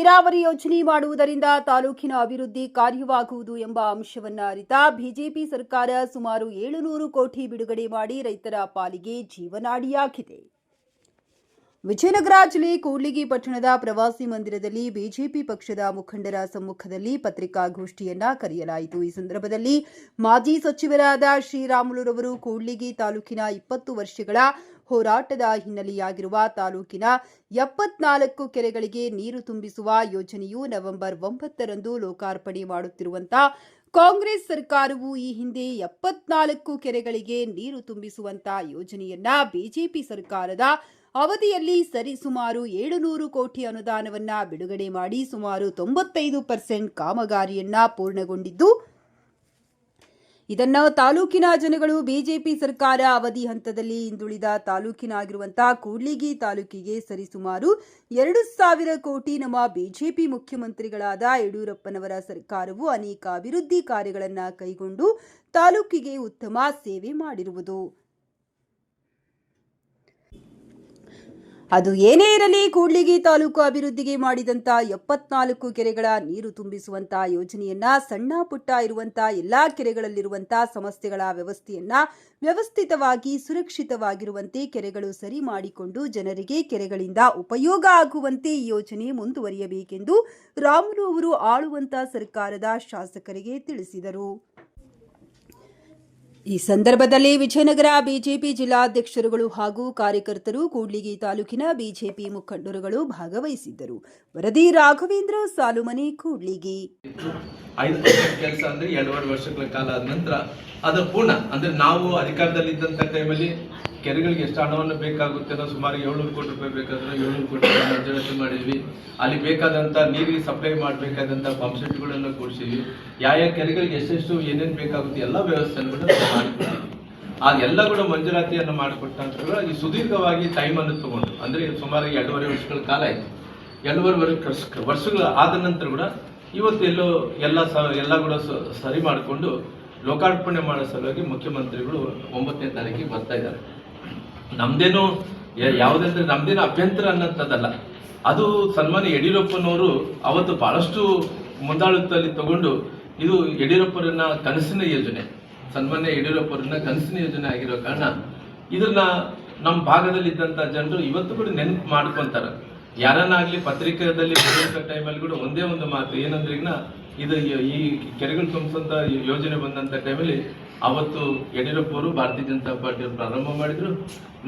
ನೀರಾವರಿ ಯೋಜನೆ ಮಾಡುವುದರಿಂದ ತಾಲೂಕಿನ ಅಭಿವೃದ್ಧಿ ಕಾರ್ಯವಾಗುವುದು ಎಂಬ ಅಂಶವನ್ನು ಅರಿತ ಬಿಜೆಪಿ ಸರ್ಕಾರ ಸುಮಾರು 700 ಕೋಟಿ ಬಿಡುಗಡೆ ಮಾಡಿ ರೈತರ ಪಾಲಿಗೆ ಜೀವನಾಡಿಯಾಗಿದೆ. ವಿಜಯನಗರ ಜಿಲ್ಲೆ ಕೂಡ್ಲಿಗಿ ಪಟ್ಟಣದ ಪ್ರವಾಸಿ ಮಂದಿರದಲ್ಲಿ ಬಿಜೆಪಿ ಪಕ್ಷದ ಮುಖಂಡರ ಸಮ್ಮುಖದಲ್ಲಿ ಪತ್ರಿಕಾಗೋಷ್ಠಿಯನ್ನ ಕರೆಯಲಾಯಿತು. ಈ ಸಂದರ್ಭದಲ್ಲಿ ಮಾಜಿ ಸಚಿವರಾದ ಶ್ರೀರಾಮುಲುರವರು ಕೂಡ್ಲಿಗಿ ತಾಲೂಕಿನ 20 ವರ್ಷಗಳ ಹೋರಾಟದ ಹಿನ್ನೆಲೆಯಾಗಿರುವ ತಾಲೂಕಿನ 74 ಕೆರೆಗಳಿಗೆ ನೀರು ತುಂಬಿಸುವ ಯೋಜನೆಯು ನವೆಂಬರ್ 9ರಂದು ಲೋಕಾರ್ಪಣೆ ಮಾಡುತ್ತಿರುವಂತಹ ಕಾಂಗ್ರೆಸ್ ಸರ್ಕಾರವು ಈ ಹಿಂದೆ 74 ಕೆರೆಗಳಿಗೆ ನೀರು ತುಂಬಿಸುವಂತ ಯೋಜನೆಯನ್ನ ಬಿಜೆಪಿ ಸರ್ಕಾರದ ಅವಧಿಯಲ್ಲಿ ಸರಿಸುಮಾರು 700 ಕೋಟಿ ಅನುದಾನವನ್ನ ಬಿಡುಗಡೆ ಮಾಡಿ ಸುಮಾರು 95% ಕಾಮಗಾರಿಯನ್ನ ಪೂರ್ಣಗೊಂಡಿದ್ದು, ಇದನ್ನು ತಾಲೂಕಿನ ಜನಗಳು ಬಿಜೆಪಿ ಸರ್ಕಾರ ಅವಧಿ ಹಂತದಲ್ಲಿ ಹಿಂದುಳಿದ ತಾಲೂಕಿನಾಗಿರುವಂತಹ ಕೂಡ್ಲಿಗಿ ತಾಲೂಕಿಗೆ ಸರಿಸುಮಾರು 2,000 ಕೋಟಿ ನಮ್ಮ ಬಿಜೆಪಿ ಮುಖ್ಯಮಂತ್ರಿಗಳಾದ ಯಡಿಯೂರಪ್ಪನವರ ಸರ್ಕಾರವು ಅನೇಕ ಅಭಿವೃದ್ಧಿ ಕಾರ್ಯಗಳನ್ನು ಕೈಗೊಂಡು ತಾಲೂಕಿಗೆ ಉತ್ತಮ ಸೇವೆ ಮಾಡಿರುವುದು. ಅದು ಏನೇ ಇರಲಿ, ಕೂಡ್ಲಿಗಿ ತಾಲೂಕು ಅಭಿವೃದ್ಧಿಗೆ ಮಾಡಿದಂತ 74 ಕೆರೆಗಳ ನೀರು ತುಂಬಿಸುವಂತ ಯೋಜನೆಯನ್ನ ಸಣ್ಣ ಪುಟ್ಟ ಇರುವಂತ ಎಲ್ಲಾ ಕೆರೆಗಳಲ್ಲಿರುವಂತ ಸಮಸ್ಯೆಗಳ ವ್ಯವಸ್ಥೆಯನ್ನ ವ್ಯವಸ್ಥಿತವಾಗಿ ಸುರಕ್ಷಿತವಾಗಿರುವಂತೆ ಕೆರೆಗಳು ಸರಿ ಮಾಡಿಕೊಂಡು ಜನರಿಗೆ ಕೆರೆಗಳಿಂದ ಉಪಯೋಗ ಆಗುವಂತೆ ಈ ಯೋಜನೆ ಮುಂದುವರಿಯಬೇಕೆಂದು ರಾಮುಲು ಅವರು ಆಳುವಂತ ಸರ್ಕಾರದ ಶಾಸಕರಿಗೆ ತಿಳಿಸಿದರು. ಈ ಸಂದರ್ಭದಲ್ಲಿ ವಿಜಯನಗರ ಬಿಜೆಪಿ ಜಿಲ್ಲಾಧ್ಯಕ್ಷರುಗಳು ಹಾಗೂ ಕಾರ್ಯಕರ್ತರು, ಕೂಡ್ಲಿಗಿ ತಾಲೂಕಿನ ಬಿಜೆಪಿ ಮುಖಂಡರುಗಳು ಭಾಗವಹಿಸಿದ್ದರು. ವರದಿ ರಾಘವೇಂದ್ರ ಸಾಲುಮನೆ, ಕೂಡ್ಲಿಗಿ. 5 ವರ್ಷದ ಕೆಲಸ ಅಂದ್ರೆ 2.5 ವರ್ಷಗಳ ಕಾಲ ಆದ ನಂತರ ಅದರ ಪೂರ್ಣ ಅಂದ್ರೆ ನಾವು ಅಧಿಕಾರದಲ್ಲಿ ಇದ್ದಂತ ಟೈಮಲ್ಲಿ ಕೆರೆಗಳಿಗೆ ಎಷ್ಟು ಹಣವನ್ನು ಬೇಕಾಗುತ್ತೆ ಅನ್ನೋ ಸುಮಾರು 700 ಕೋಟಿ ರೂಪಾಯಿ ಬೇಕಾದ್ರೆ 700 ಕೋಟಿ ಮಂಜೂರಾತಿ ಮಾಡಿದ್ವಿ. ಅಲ್ಲಿ ಬೇಕಾದಂತ ನೀರಿಗೆ ಸಪ್ಲೈ ಮಾಡಬೇಕಾದಂತ ಪಂಪ್ ಸೆಟ್ಗಳನ್ನು ಕೂಡಿಸಿದ್ವಿ. ಯಾವ ಕೆರೆಗಳಿಗೆ ಎಷ್ಟೆಷ್ಟು ಏನೇನು ಬೇಕಾಗುತ್ತೆ ಎಲ್ಲ ವ್ಯವಸ್ಥೆಯನ್ನು ಕೂಡ ಮಾಡಿಕೊಡ್ತೀವಿ. ಅದೆಲ್ಲ ಕೂಡ ಮಂಜೂರಾತಿಯನ್ನು ಮಾಡಿಕೊಟ್ಟ ನಂತರ ಈ ಸುದೀರ್ಘವಾಗಿ ಟೈಮ್ ಅನ್ನು ತಗೊಂಡು ಅಂದ್ರೆ ಸುಮಾರು 2.5 ವರ್ಷಗಳ ಕಾಲ ಆಯ್ತು. 2.5 ವರ್ಷಗಳ ಆದ ನಂತರ ಕೂಡ ಇವತ್ತು ಎಲ್ಲ ಕೂಡ ಸರಿ ಮಾಡಿಕೊಂಡು ಲೋಕಾರ್ಪಣೆ ಮಾಡೋ ಸಲುವಾಗಿ ಮುಖ್ಯಮಂತ್ರಿಗಳು 9ನೇ ತಾರೀಕಿಗೆ ಬರ್ತಾ ಇದ್ದಾರೆ. ನಮ್ದೇನು ಯಾವುದಂದ್ರೆ ನಮ್ದೇನು ಅಭ್ಯಂತರ ಅನ್ನೋಂಥದ್ದಲ್ಲ. ಅದು ಸನ್ಮಾನ್ಯ ಯಡಿಯೂರಪ್ಪನವರು ಅವತ್ತು ಬಹಳಷ್ಟು ಮುಂದಾಳತ್ವದಲ್ಲಿ ತಗೊಂಡು ಇದು ಯಡಿಯೂರಪ್ಪರನ್ನ ಕನಸಿನ ಯೋಜನೆ, ಸನ್ಮಾನ್ಯ ಯಡಿಯೂರಪ್ಪರನ್ನ ಕನಸಿನ ಯೋಜನೆ ಆಗಿರೋ ಕಾರಣ ಇದನ್ನ ನಮ್ಮ ಭಾಗದಲ್ಲಿ ಇದ್ದಂತ ಜನರು ಇವತ್ತು ಕೂಡ ನೆನಪು ಮಾಡ್ಕೊಂತಾರೆ. ಯಾರನ್ನಾಗ್ಲಿ ಪತ್ರಿಕೆಯಲ್ಲಿ ಬರೆಯುವಂತ ಟೈಮಲ್ಲಿ ಕೂಡ ಒಂದೇ ಒಂದು ಮಾತು ಏನಂದ್ರೆ ಇದು ಈ ಕೆರೆಗಳು ತುಂಬಿಸಂತ ಯೋಜನೆ ಬಂದಂತ ಟೈಮಲ್ಲಿ ಅವತ್ತು ಯಡಿಯೂರಪ್ಪ ಅವರು ಭಾರತೀಯ ಜನತಾ ಪಾರ್ಟಿಯವರು ಪ್ರಾರಂಭ ಮಾಡಿದ್ರು.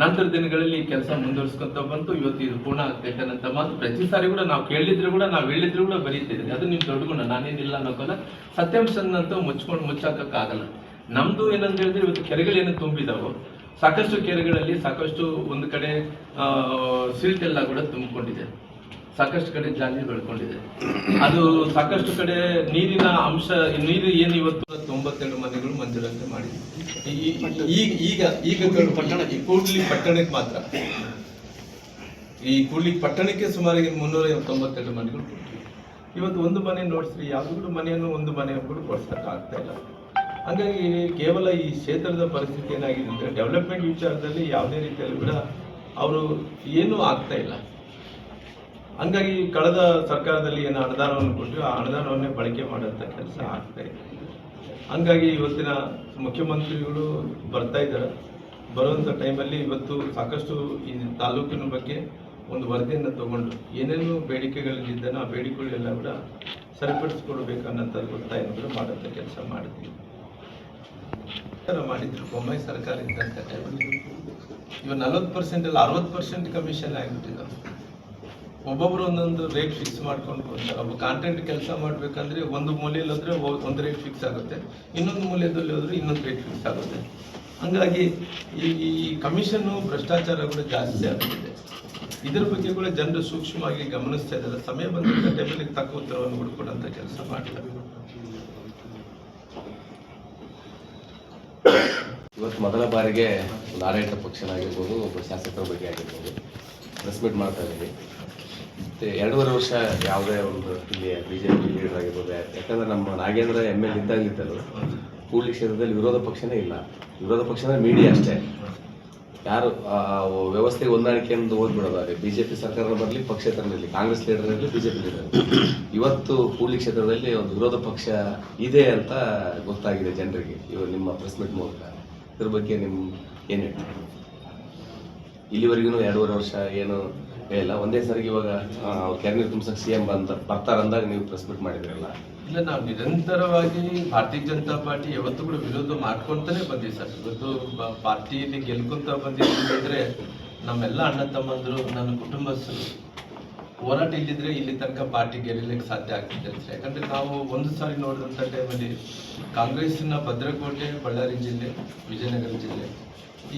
ನಂತರ ದಿನಗಳಲ್ಲಿ ಕೆಲಸ ಮುಂದುವರಿಸ್ಕೊಂತ ಬಂತು. ಇವತ್ತು ಇದು ಪೂರ್ಣ ಆಗ್ತೈತೆ ಅಂತ ಮಾತು ಪ್ರತಿ ಸಾರಿ ಕೂಡ ನಾವು ಕೇಳಿದ್ರು ಕೂಡ ನಾವು ಹೇಳಿದ್ರು ಕೂಡ ಬರೀತಿದ್ವಿ. ಅದು ನೀವು ದೊಡ್ಡ ಗುಣ, ನಾನೇನಿಲ್ಲ ಅನ್ನೋಕಲ್ಲ. ಸತ್ಯಾಂಶನಂತೂ ಮುಚ್ಚಾಕಕ್ಕಾಗಲ್ಲ. ನಮ್ದು ಏನಂತ ಹೇಳಿದ್ರೆ ಇವತ್ತು ಕೆರೆಗಳೇನು ತುಂಬಿದಾವೋ ಸಾಕಷ್ಟು ಕೆರೆಗಳಲ್ಲಿ ಸಾಕಷ್ಟು ಒಂದು ಕಡೆ ಸಿಲ್ಟ್ ಎಲ್ಲ ಕೂಡ ತುಂಬಿಕೊಂಡಿದೆ, ಸಾಕಷ್ಟು ಕಡೆ ಜಾಲಿ ಬೆಳ್ಕೊಂಡಿದೆ. ಅದು ಸಾಕಷ್ಟು ಕಡೆ ನೀರಿನ ಅಂಶ ನೀರು ಏನು ಇವತ್ತು 92 ಮನೆಗಳು ಮಂಜೂರಾತಿ ಮಾಡಿದೆ. ಈಗ ಕೂಡ್ಲಿಗಿ ಪಟ್ಟಣಕ್ಕೆ ಮಾತ್ರ ಈ ಕೂಡ್ಲಿಗಿ ಪಟ್ಟಣಕ್ಕೆ ಸುಮಾರು 392 ಮನೆಗಳು ಕೊಟ್ಟಿವೆ. ಇವತ್ತು ಒಂದು ಮನೆ ನೋಡಿಸ್ರಿ ಯಾವ್ದು ಮನೆಯನ್ನು ಒಂದು ಮನೆ ಕೂಡ ಕೊಡ್ಸಕ್ ಆಗ್ತಾ ಇಲ್ಲ. ಹಾಗಾಗಿ ಕೇವಲ ಈ ಕ್ಷೇತ್ರದ ಪರಿಸ್ಥಿತಿ ಏನಾಗಿದೆ ಅಂದ್ರೆ ಡೆವಲಪ್ಮೆಂಟ್ ವಿಚಾರದಲ್ಲಿ ಯಾವುದೇ ರೀತಿಯಲ್ಲಿ ಕೂಡ ಅವರು ಏನೂ ಆಗ್ತಾ ಇಲ್ಲ. ಹಂಗಾಗಿ ಕಳೆದ ಸರ್ಕಾರದಲ್ಲಿ ಏನು ಅನುದಾನವನ್ನು ಕೊಟ್ಟರು ಆ ಅನುದಾನವನ್ನೇ ಬಳಕೆ ಮಾಡುವಂಥ ಕೆಲಸ ಆಗ್ತಾ ಇದೆ. ಹಂಗಾಗಿ ಇವತ್ತಿನ ಮುಖ್ಯಮಂತ್ರಿಗಳು ಬರ್ತಾ ಇದ್ದಾರೆ. ಬರುವಂಥ ಟೈಮಲ್ಲಿ ಇವತ್ತು ಸಾಕಷ್ಟು ಈ ತಾಲೂಕಿನ ಬಗ್ಗೆ ಒಂದು ವರದಿಯನ್ನು ತಗೊಂಡು ಏನೇನು ಬೇಡಿಕೆಗಳಿದ್ದಾನೋ ಆ ಬೇಡಿಕೆಗಳೆಲ್ಲ ಕೂಡ ಸರಿಪಡಿಸ್ಕೊಡ್ಬೇಕನ್ನೋಂಥದ್ದು ಒತ್ತಾಯವನ್ನು ಕೂಡ ಮಾಡುವಂಥ ಕೆಲಸ ಮಾಡಿದ್ವಿ. ಮಾಡಿದ್ರು ಬೊಮ್ಮಾಯಿ ಸರ್ಕಾರ ಇದ್ದಂಥ ಟೈಮಲ್ಲಿ ಇವಾಗ 40% ಅಲ್ಲ 60% ಕಮಿಷನ್ ಆಗಿಬಿಟ್ಟಿದ್ದಾರೆ. ಒಬ್ಬೊಬ್ರು ಒಂದೊಂದು ರೇಟ್ ಫಿಕ್ಸ್ ಮಾಡ್ಕೊಂಡು ಹೋಗ್ತಾರೆ. ಒಬ್ಬ ಕಾಂಟ್ರಾಕ್ಟ್ ಕೆಲಸ ಮಾಡಬೇಕಂದ್ರೆ ಒಂದು ಮೂಲೆಯಲ್ಲಿ ಹೋದ್ರೆ ಒಂದು ರೇಟ್ ಫಿಕ್ಸ್ ಆಗುತ್ತೆ, ಇನ್ನೊಂದು ಮೂಲೆಯಲ್ಲಿ ಹೋದ್ರೆ ಇನ್ನೊಂದು ರೇಟ್ ಫಿಕ್ಸ್ ಆಗುತ್ತೆ. ಹಂಗಾಗಿ ಈ ಕಮಿಷನ್ನು ಭ್ರಷ್ಟಾಚಾರ ಕೂಡ ಜಾಸ್ತಿ ಆಗುತ್ತೆ. ಇದ್ರ ಬಗ್ಗೆ ಕೂಡ ಜನರು ಸೂಕ್ಷ್ಮವಾಗಿ ಗಮನಿಸ್ತಾ ಇದ್ದಾರೆ. ಸಮಯ ಬಂದಂಥ ಟೈಮಲ್ಲಿ ತಕ್ಕ ಉತ್ತರವನ್ನು ಹುಡುಕೊಡುವಂಥ ಕೆಲಸ ಮಾಡ್ತಾರೆ. ಇವತ್ತು ಮೊದಲ ಬಾರಿಗೆ ಒಂದು ಆಡಳಿತ ಪಕ್ಷನಾಗಿರ್ಬೋದು, ಒಬ್ಬ ಶಾಸಕರ ಬಗ್ಗೆ ಆಗಿರ್ಬೋದು ಪ್ರೆಸ್ ಮೀಟ್ ಮಾಡ್ತಾ ಇದ್ದೀವಿ. ಮತ್ತು 2.5 ವರ್ಷ ಯಾವುದೇ ಒಂದು ಇಲ್ಲಿ ಬಿಜೆಪಿ ಲೀಡರ್ ಆಗಿರ್ಬೋದು, ಯಾಕಂದರೆ ನಮ್ಮ ನಾಗೇಂದ್ರ ML ಇದ್ದಾಗಲಿದ್ದಲು ಕೂಡ್ಲಿಗಿ ಕ್ಷೇತ್ರದಲ್ಲಿ ವಿರೋಧ ಪಕ್ಷನೇ ಇಲ್ಲ. ವಿರೋಧ ಪಕ್ಷ ಅಂದರೆ ಮೀಡಿಯಾ ಅಷ್ಟೇ. ಯಾರು ವ್ಯವಸ್ಥೆ ಹೊಂದಾಣಿಕೆಯಿಂದ ಹೋಗ್ಬಿಡೋದಾದ್ರೆ ಬಿಜೆಪಿ ಸರ್ಕಾರ ಬರಲಿ, ಪಕ್ಷೇತರನಲ್ಲಿ ಕಾಂಗ್ರೆಸ್ ಲೀಡರ್ ಇರಲಿ, ಬಿಜೆಪಿ ಲೀಡರ್ ಇವತ್ತು ಕೂಡ್ಲಿ ಕ್ಷೇತ್ರದಲ್ಲಿ ಒಂದು ವಿರೋಧ ಪಕ್ಷ ಇದೆ ಅಂತ ಗೊತ್ತಾಗಿದೆ ಜನರಿಗೆ. ಇವಾಗ ನಿಮ್ಮ ಪ್ರೆಸ್ ಮೀಟ್ ಮೂಲಕ ಇದ್ರ ಬಗ್ಗೆ ಏನು ಹೇಳ್ತೀವಿ? ಇಲ್ಲಿವರೆಗೂ 2.5 ವರ್ಷ ಏನು ಇಲ್ಲ, ಒಂದೇ ಸರಿಗೆ ಇವಾಗ ಕೆರೆ ನೀರು ತುಂಬಸಕ್ಕೆ CM ಬರ್ತಾರಂದಾಗ ನೀವು ಪ್ರೆಸ್ ಮೀಟ್ ಮಾಡಿದ್ರಲ್ಲ. ಇಲ್ಲ, ನಾವು ನಿರಂತರವಾಗಿ ಭಾರತೀಯ ಜನತಾ ಪಾರ್ಟಿ ಯಾವತ್ತೂ ಕೂಡ ವಿರೋಧ ಮಾಡ್ಕೊಂತಾನೆ ಬಂದಿವಿ ಸರ್. ಇವತ್ತು ಪಾರ್ಟಿಯಲ್ಲಿ ಗೆಲ್ಕೊಂತ ಬಂದಿದ್ರೆ ನಮ್ಮೆಲ್ಲ ಅಣ್ಣ ತಮ್ಮಂದರು, ನನ್ನ ಕುಟುಂಬಸ್ಥರು ಹೋರಾಟ ಇಲ್ಲಿದ್ರೆ ಇಲ್ಲಿ ತನಕ ಪಾರ್ಟಿ ಗೆಲ್ಲಲಿಕ್ಕೆ ಸಾಧ್ಯ ಆಗ್ತಿದೆ ಸರ್. ಯಾಕಂದ್ರೆ ನಾವು ಒಂದು ಸಾರಿ ನೋಡಿದಂಥ ಟೈಮಲ್ಲಿ ಕಾಂಗ್ರೆಸ್ಸಿನ ಭದ್ರಕೋಟೆ ಬಳ್ಳಾರಿ ಜಿಲ್ಲೆ, ವಿಜಯನಗರ ಜಿಲ್ಲೆ,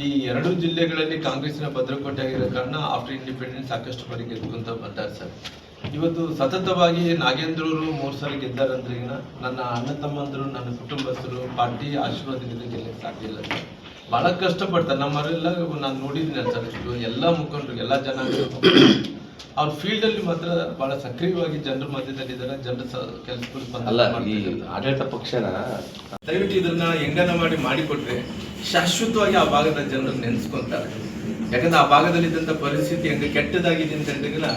ಈ 2 ಜಿಲ್ಲೆಗಳಲ್ಲಿ ಕಾಂಗ್ರೆಸ್ಸಿನ ಭದ್ರಕೋಟೆ ಆಗಿರೋ ಕಾರಣ ಆಫ್ಟರ್ ಇಂಡಿಪೆಂಡೆನ್ಸ್ ಸಾಕಷ್ಟು ಬಾರಿ ಗೆದ್ದುಕೊಂತ ಬಂದಾರೆ ಸರ್. ಇವತ್ತು ಸತತವಾಗಿ ನಾಗೇಂದ್ರವರು 3 ಸಾರಿ ಗೆದ್ದಾರಂದ್ರೆ ನನ್ನ ಅಣ್ಣ ತಮ್ಮಂದರು, ನನ್ನ ಕುಟುಂಬಸ್ಥರು ಪಾರ್ಟಿ ಆಶೀರ್ವಾದದಿಂದ ಗೆಲ್ಲಕ್ಕೆ ಸಾಧ್ಯ ಇಲ್ಲ ಸರ್. ಬಹಳ ಕಷ್ಟಪಡ್ತಾರೆ ನಮ್ಮವರೆಲ್ಲ. ನಾನು ನೋಡಿದ್ದೀನಿ ಸರ್, ಎಲ್ಲ ಮುಖಂಡರು, ಎಲ್ಲ ಜನಾಂಗದ ಅವ್ರ ಫೀಲ್ಡ್ ಅಲ್ಲಿ ಮಾತ್ರ ಬಹಳ ಸಕ್ರಿಯವಾಗಿ ಜನರ ಮಧ್ಯದಲ್ಲಿದ್ದಾರೆ. ಜನರ ಕೆಲಸಗಳು ಅಲ್ಲ, ಈ ಆಡಳಿತ ಪಕ್ಷನ ದಯವಿಟ್ಟು ಇದನ್ನ ಹೆಂಗನ ಮಾಡಿಕೊಟ್ರೆ ಶಾಶ್ವತವಾಗಿ ಆ ಭಾಗದ ಜನರನ್ನು ನೆನೆಸ್ಕೊಂತಾರೆ. ಯಾಕಂದ್ರೆ ಆ ಭಾಗದಲ್ಲಿದ್ದಂಥ ಪರಿಸ್ಥಿತಿ ಹೆಂಗೆ ಕೆಟ್ಟದಾಗಿದೆ ಅಂತ ಹೇಳಿದ್ರೆ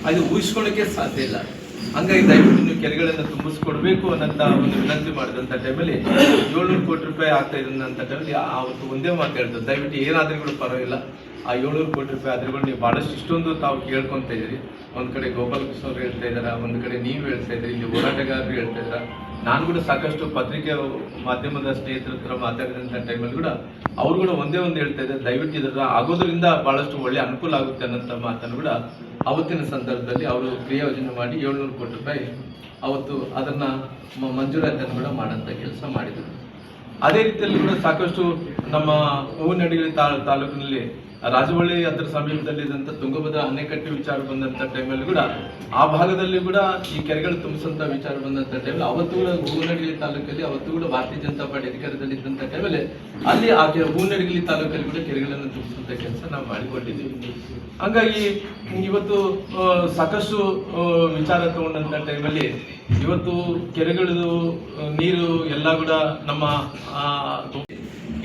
ಅದು ಊಹಿಸ್ಕೊಳ್ಳೋಕೆ ಸಾಧ್ಯ ಇಲ್ಲ. ಹಂಗಾಗಿ ದಯವಿಟ್ಟು ನೀವು ಕೆರೆಗಳನ್ನು ತುಂಬಿಸ್ಕೊಡ್ಬೇಕು ಅನ್ನೋಂಥ ಒಂದು ವಿನಂತಿ ಮಾಡಿದಂಥ ಟೈಮಲ್ಲಿ 700 ಕೋಟಿ ರೂಪಾಯಿ ಆಗ್ತಾ ಇದ್ದಂಥ ಟೈಮಲ್ಲಿ ಅವತ್ತು ಒಂದೇ ಮಾತು ಹೇಳ್ತಾರೆ, ದಯವಿಟ್ಟು ಏನಾದ್ರೂ ಕೂಡ ಪರವಾಗಿಲ್ಲ, ಆ 700 ಕೋಟಿ ರೂಪಾಯಿ ಆದ್ರೂ ನೀವು ಭಾಳಷ್ಟು ಇಷ್ಟೊಂದು ತಾವು ಕೇಳ್ಕೊತಾ ಇದ್ದೀರಿ. ಒಂದು ಕಡೆ ಗೋಪಾಲ್ ಕೃಷ್ಣ ಅವರು ಹೇಳ್ತಾ ಇದ್ದಾರೆ, ಒಂದು ಕಡೆ ನೀವು ಹೇಳ್ತಾ ಇದ್ದೀರಿ, ಇಲ್ಲಿ ಹೋರಾಟಗಾರರು ಹೇಳ್ತಾ ಇದ್ದಾರೆ. ನಾನು ಕೂಡ ಸಾಕಷ್ಟು ಪತ್ರಿಕೆ ಮಾಧ್ಯಮದ ಸ್ನೇಹಿತರ ಹತ್ರ ಮಾತಾಡಿದಂಥ ಟೈಮಲ್ಲಿ ಕೂಡ ಅವ್ರು ಕೂಡ ಒಂದೇ ಒಂದು ಹೇಳ್ತಾ ಇದ್ದಾರೆ, ದಯವಿಟ್ಟು ಇದರ ಆಗೋದ್ರಿಂದ ಬಹಳಷ್ಟು ಒಳ್ಳೆ ಅನುಕೂಲ ಆಗುತ್ತೆ ಅನ್ನೋಂಥ ಮಾತನ್ನು ಕೂಡ ಅವತ್ತಿನ ಸಂದರ್ಭದಲ್ಲಿ ಅವರು ಕ್ರಿಯಾಯೋಜನೆ ಮಾಡಿ 700 ಕೋಟಿ ರೂಪಾಯಿ ಅವತ್ತು ಅದನ್ನ ಮಂಜೂರಾತಿಯನ್ನು ಕೂಡ ಮಾಡೋಂಥ ಕೆಲಸ ಮಾಡಿದರು. ಅದೇ ರೀತಿಯಲ್ಲಿ ಕೂಡ ಸಾಕಷ್ಟು ನಮ್ಮ ಹೂವಿನಡಗಲಿ ತಾಲೂಕಿನಲ್ಲಿ ರಾಜವಳ್ಳಿ ಅದರ ಸಮೀಪದಲ್ಲಿದ್ದಂಥ ತುಂಗಭದ್ರಾ ಅಣೆಕಟ್ಟೆ ವಿಚಾರ ಬಂದಂಥ ಟೈಮಲ್ಲಿ ಕೂಡ ಆ ಭಾಗದಲ್ಲಿ ಕೂಡ ಈ ಕೆರೆಗಳು ತುಂಬಿಸಂತ ವಿಚಾರ ಬಂದಂಥ ಟೈಮಲ್ಲಿ ಅವತ್ತು ಕೂಡ ಹೂವಿನಡಗಲಿ ತಾಲೂಕಲ್ಲಿ ಅವತ್ತು ಕೂಡ ಭಾರತೀಯ ಜನತಾ ಪಾರ್ಟಿ ಅಧಿಕಾರದಲ್ಲಿ ಇದ್ದಂಥ ಟೈಮಲ್ಲಿ ಅಲ್ಲಿ ಆ ಹೂವಿನಡಗಲಿ ತಾಲೂಕಲ್ಲಿ ಕೂಡ ಕೆರೆಗಳನ್ನು ತುಂಬಿಸಂತ ಕೆಲಸ ನಾವು ಮಾಡಿಕೊಂಡಿದ್ದೀವಿ. ಹಂಗಾಗಿ ಇವತ್ತು ಸಾಕಷ್ಟು ವಿಚಾರ ತಗೊಂಡಂಥ ಟೈಮಲ್ಲಿ ಇವತ್ತು ಕೆರೆಗಳದು ನೀರು ಎಲ್ಲ ಕೂಡ ನಮ್ಮ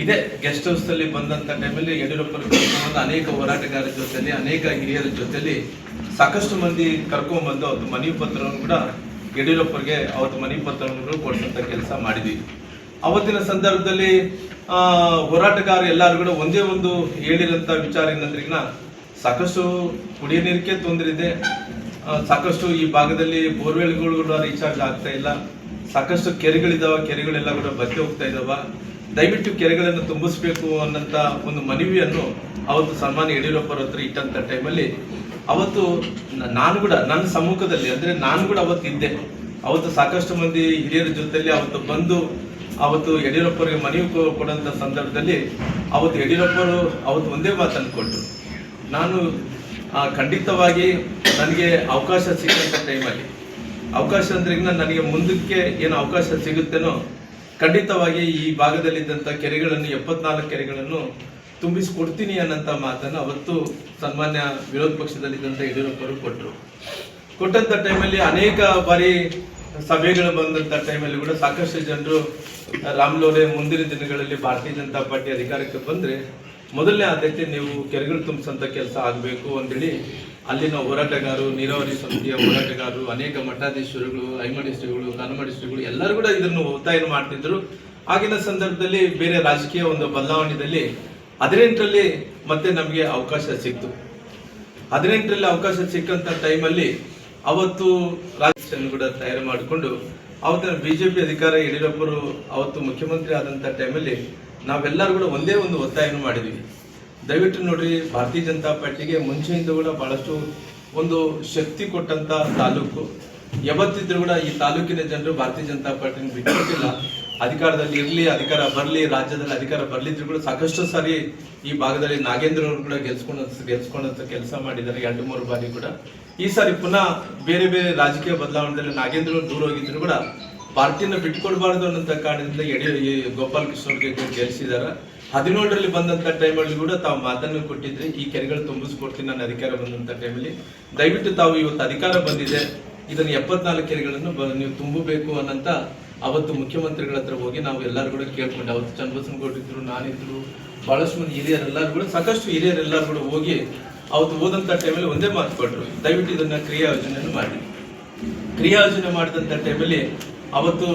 ಇದೇ ಗೆಸ್ಟ್ ಹೌಸ್ ಅಲ್ಲಿ ಬಂದಂತ ಟೈಮಲ್ಲಿ ಯಡಿಯೂರಪ್ಪನ ಅನೇಕ ಹೋರಾಟಗಾರರ ಜೊತೆಲಿ, ಅನೇಕ ಹಿರಿಯರ ಜೊತೆಲಿ ಸಾಕಷ್ಟು ಮಂದಿ ಕರ್ಕೊಂಡ್ಬಂದು ಅವತ್ತು ಮನವಿ ಪತ್ರವನ್ನು ಕೂಡ ಯಡಿಯೂರಪ್ಪರಿಗೆ ಅವತ್ತು ಮನವಿ ಪತ್ರವನ್ನು ಕೊಡಿಸಂತ ಕೆಲಸ ಮಾಡಿದ್ವಿ. ಅವತ್ತಿನ ಸಂದರ್ಭದಲ್ಲಿ ಹೋರಾಟಗಾರರು ಎಲ್ಲರೂ ಕೂಡ ಒಂದೇ ಒಂದು ಹೇಳಿರಂತ ವಿಚಾರ ಏನಂದ್ರೆ, ಸಾಕಷ್ಟು ಕುಡಿಯ ನೀರಿಕೆ ತೊಂದರೆ ಇದೆ, ಸಾಕಷ್ಟು ಈ ಭಾಗದಲ್ಲಿ ಬೋರ್ವೆಲ್ಗಳು ಕೂಡ ರೀಚಾರ್ಜ್ ಆಗ್ತಾ ಇಲ್ಲ, ಸಾಕಷ್ಟು ಕೆರೆಗಳಿದಾವ, ಕೆರೆಗಳೆಲ್ಲ ಕೂಡ ಬತ್ತಿ ಹೋಗ್ತಾ ಇದಾವ, ದಯವಿಟ್ಟು ಕೆರೆಗಳನ್ನು ತುಂಬಿಸ್ಬೇಕು ಅನ್ನೋಂಥ ಒಂದು ಮನವಿಯನ್ನು ಅವತ್ತು ಸನ್ಮಾನ್ಯ ಯಡಿಯೂರಪ್ಪರ ಹತ್ರ ಇಟ್ಟಂತ ಟೈಮಲ್ಲಿ ಅವತ್ತು ನಾನು ಕೂಡ ನನ್ನ ಸಮ್ಮುಖದಲ್ಲಿ, ಅಂದ್ರೆ ನಾನು ಕೂಡ ಅವತ್ತು ಇದ್ದೆ. ಅವತ್ತು ಸಾಕಷ್ಟು ಮಂದಿ ಹಿರಿಯರ ಜೊತೆಲಿ ಅವತ್ತು ಬಂದು ಅವತ್ತು ಯಡಿಯೂರಪ್ಪರಿಗೆ ಮನವಿ ಕೊಡುವಂಥ ಸಂದರ್ಭದಲ್ಲಿ ಅವತ್ತು ಯಡಿಯೂರಪ್ಪರು ಅವತ್ತು ಒಂದೇ ಮಾತನ್ನು ಕೊಟ್ಟರು, ನಾನು ಖಂಡಿತವಾಗಿ ನನಗೆ ಅವಕಾಶ ಸಿಕ್ಕಂಥ ಟೈಮಲ್ಲಿ, ಅವಕಾಶ ಅಂದ್ರೆ ನನಗೆ ಮುಂದಕ್ಕೆ ಏನು ಅವಕಾಶ ಸಿಗುತ್ತೇನೋ ಖಂಡಿತವಾಗಿ ಈ ಭಾಗದಲ್ಲಿದ್ದಂಥ ಕೆರೆಗಳನ್ನು 74 ಕೆರೆಗಳನ್ನು ತುಂಬಿಸಿಕೊಡ್ತೀನಿ ಅನ್ನೋಂಥ ಮಾತನ್ನು ಅವತ್ತು ಸನ್ಮಾನ್ಯ ವಿರೋಧ ಪಕ್ಷದಲ್ಲಿದ್ದಂಥ ಯಡಿಯೂರಪ್ಪರು ಕೊಟ್ಟಂಥ ಟೈಮಲ್ಲಿ ಅನೇಕ ಬಾರಿ ಸಭೆಗಳು ಬಂದಂಥ ಟೈಮಲ್ಲಿ ಕೂಡ ಸಾಕಷ್ಟು ಜನರು ರಾಮ್ಲೋರೆ ಮುಂದಿನ ದಿನಗಳಲ್ಲಿ ಭಾರತೀಯ ಜನತಾ ಪಾರ್ಟಿ ಅಧಿಕಾರಕ್ಕೆ ಬಂದರೆ ಮೊದಲನೇ ಆದ್ಯತೆ ನೀವು ಕೆರೆಗಳು ತುಂಬಿಸಂತ ಕೆಲಸ ಆಗಬೇಕು ಅಂತೇಳಿ ಅಲ್ಲಿನ ಹೋರಾಟಗಾರರು, ನೀರಾವರಿ ಸಮಿತಿಯ ಹೋರಾಟಗಾರರು, ಅನೇಕ ಮಠಾಧೀಶರುಗಳು, ಐಮಡಿ ಶ್ರೀಗಳು, ಕನ್ನಮಡಿ ಶ್ರೀಗಳು ಎಲ್ಲರೂ ಕೂಡ ಇದನ್ನು ಒತ್ತಾಯ ಮಾಡ್ತಿದ್ರು. ಆಗಿನ ಸಂದರ್ಭದಲ್ಲಿ ಬೇರೆ ರಾಜಕೀಯ ಒಂದು ಬದಲಾವಣೆಯಲ್ಲಿ 18ರಲ್ಲಿ ಮತ್ತೆ ನಮಗೆ ಅವಕಾಶ ಸಿಕ್ತು. 18ರಲ್ಲಿ ಅವಕಾಶ ಸಿಕ್ಕಂತ ಟೈಮಲ್ಲಿ ಅವತ್ತು ರಾಜಕೀಯ ಕೂಡ ತಯಾರು ಮಾಡಿಕೊಂಡು ಅವತ್ತಿನ ಬಿಜೆಪಿ ಅಧಿಕಾರ ಯಡಿಯೂರಪ್ಪರು ಅವತ್ತು ಮುಖ್ಯಮಂತ್ರಿ ಆದಂಥ ಟೈಮಲ್ಲಿ ನಾವೆಲ್ಲರೂ ಕೂಡ ಒಂದೇ ಒಂದು ಒತ್ತಾಯವನ್ನು ಮಾಡಿದ್ವಿ, ದಯವಿಟ್ಟು ನೋಡ್ರಿ, ಭಾರತೀಯ ಜನತಾ ಪಾರ್ಟಿಗೆ ಮುಂಚೆಯಿಂದ ಕೂಡ ಬಹಳಷ್ಟು ಒಂದು ಶಕ್ತಿ ಕೊಟ್ಟಂತ ತಾಲೂಕು. ಯಾವತ್ತಿದ್ರು ಕೂಡ ಈ ತಾಲೂಕಿನ ಜನರು ಭಾರತೀಯ ಜನತಾ ಪಾರ್ಟಿನ ಬಿಟ್ಟಿಲ್ಲ. ಅಧಿಕಾರದಲ್ಲಿ ಇರಲಿ, ಅಧಿಕಾರ ಬರಲಿ, ರಾಜ್ಯದಲ್ಲಿ ಅಧಿಕಾರ ಬರ್ಲಿದ್ರು ಕೂಡ ಸಾಕಷ್ಟು ಸಾರಿ ಈ ಭಾಗದಲ್ಲಿ ನಾಗೇಂದ್ರ ಅವರು ಕೂಡ ಗೆಲ್ಸ್ಕೊಂಡಂತ ಕೆಲಸ ಮಾಡಿದ್ದಾರೆ 2-3 ಬಾರಿ ಕೂಡ. ಈ ಸಾರಿ ಪುನಃ ಬೇರೆ ಬೇರೆ ರಾಜಕೀಯ ಬದಲಾವಣೆಯಲ್ಲಿ ನಾಗೇಂದ್ರ ಅವರು ದೂರ ಹೋಗಿದ್ರು ಕೂಡ ಪಾರ್ಟಿನ ಬಿಟ್ಕೊಡ್ಬಾರ್ದು ಅನ್ನೋಂಥ ಕಾರಣದಿಂದ ಗೋಪಾಲ್ ಕೃಷ್ಣ ಅವ್ರಿಗೆ ಗೆಲ್ಸಿದಾರ. 17ರಲ್ಲಿ ಬಂದಂತ ಟೈಮಲ್ಲಿ ಕೂಡ ತಾವು ಮಾತನ್ನು ಕೊಟ್ಟಿದ್ರೆ ಈ ಕೆರೆಗಳು ತುಂಬಿಸ್ಕೊಡ್ತೀನಿ ನನ್ನ ಅಧಿಕಾರ ಬಂದಂತ ಟೈಮಲ್ಲಿ, ದಯವಿಟ್ಟು ತಾವು ಇವತ್ತು ಅಧಿಕಾರ ಬಂದಿದೆ, ಇದನ್ನು 74 ಕೆರೆಗಳನ್ನು ನೀವು ತುಂಬಬೇಕು ಅನ್ನಂತ ಅವತ್ತು ಮುಖ್ಯಮಂತ್ರಿಗಳ ಹತ್ರ ಹೋಗಿ ನಾವು ಎಲ್ಲರೂ ಕೂಡ ಕೇಳ್ಕೊಂಡು, ಅವತ್ತು ಚನ್ನಬಸವನಗೌಡರು ಇದ್ರು, ನಾನಿದ್ರು, ಬಹಳಷ್ಟು ಮಂದಿ ಹಿರಿಯರೆಲ್ಲರೂ ಕೂಡ ಸಾಕಷ್ಟು ಹಿರಿಯರೆಲ್ಲರೂ ಕೂಡ ಹೋಗಿ ಅವತ್ತು ಹೋದಂಥ ಟೈಮಲ್ಲಿ ಒಂದೇ ಮಾತು ಕೊಟ್ಟರು, ದಯವಿಟ್ಟು ಇದನ್ನ ಕ್ರಿಯಾ ಯೋಜನೆಯನ್ನು ಮಾಡಿ. ಕ್ರಿಯಾ ಯೋಜನೆ ಮಾಡಿದಂಥ ಟೈಮಲ್ಲಿ ಅವತ್ತು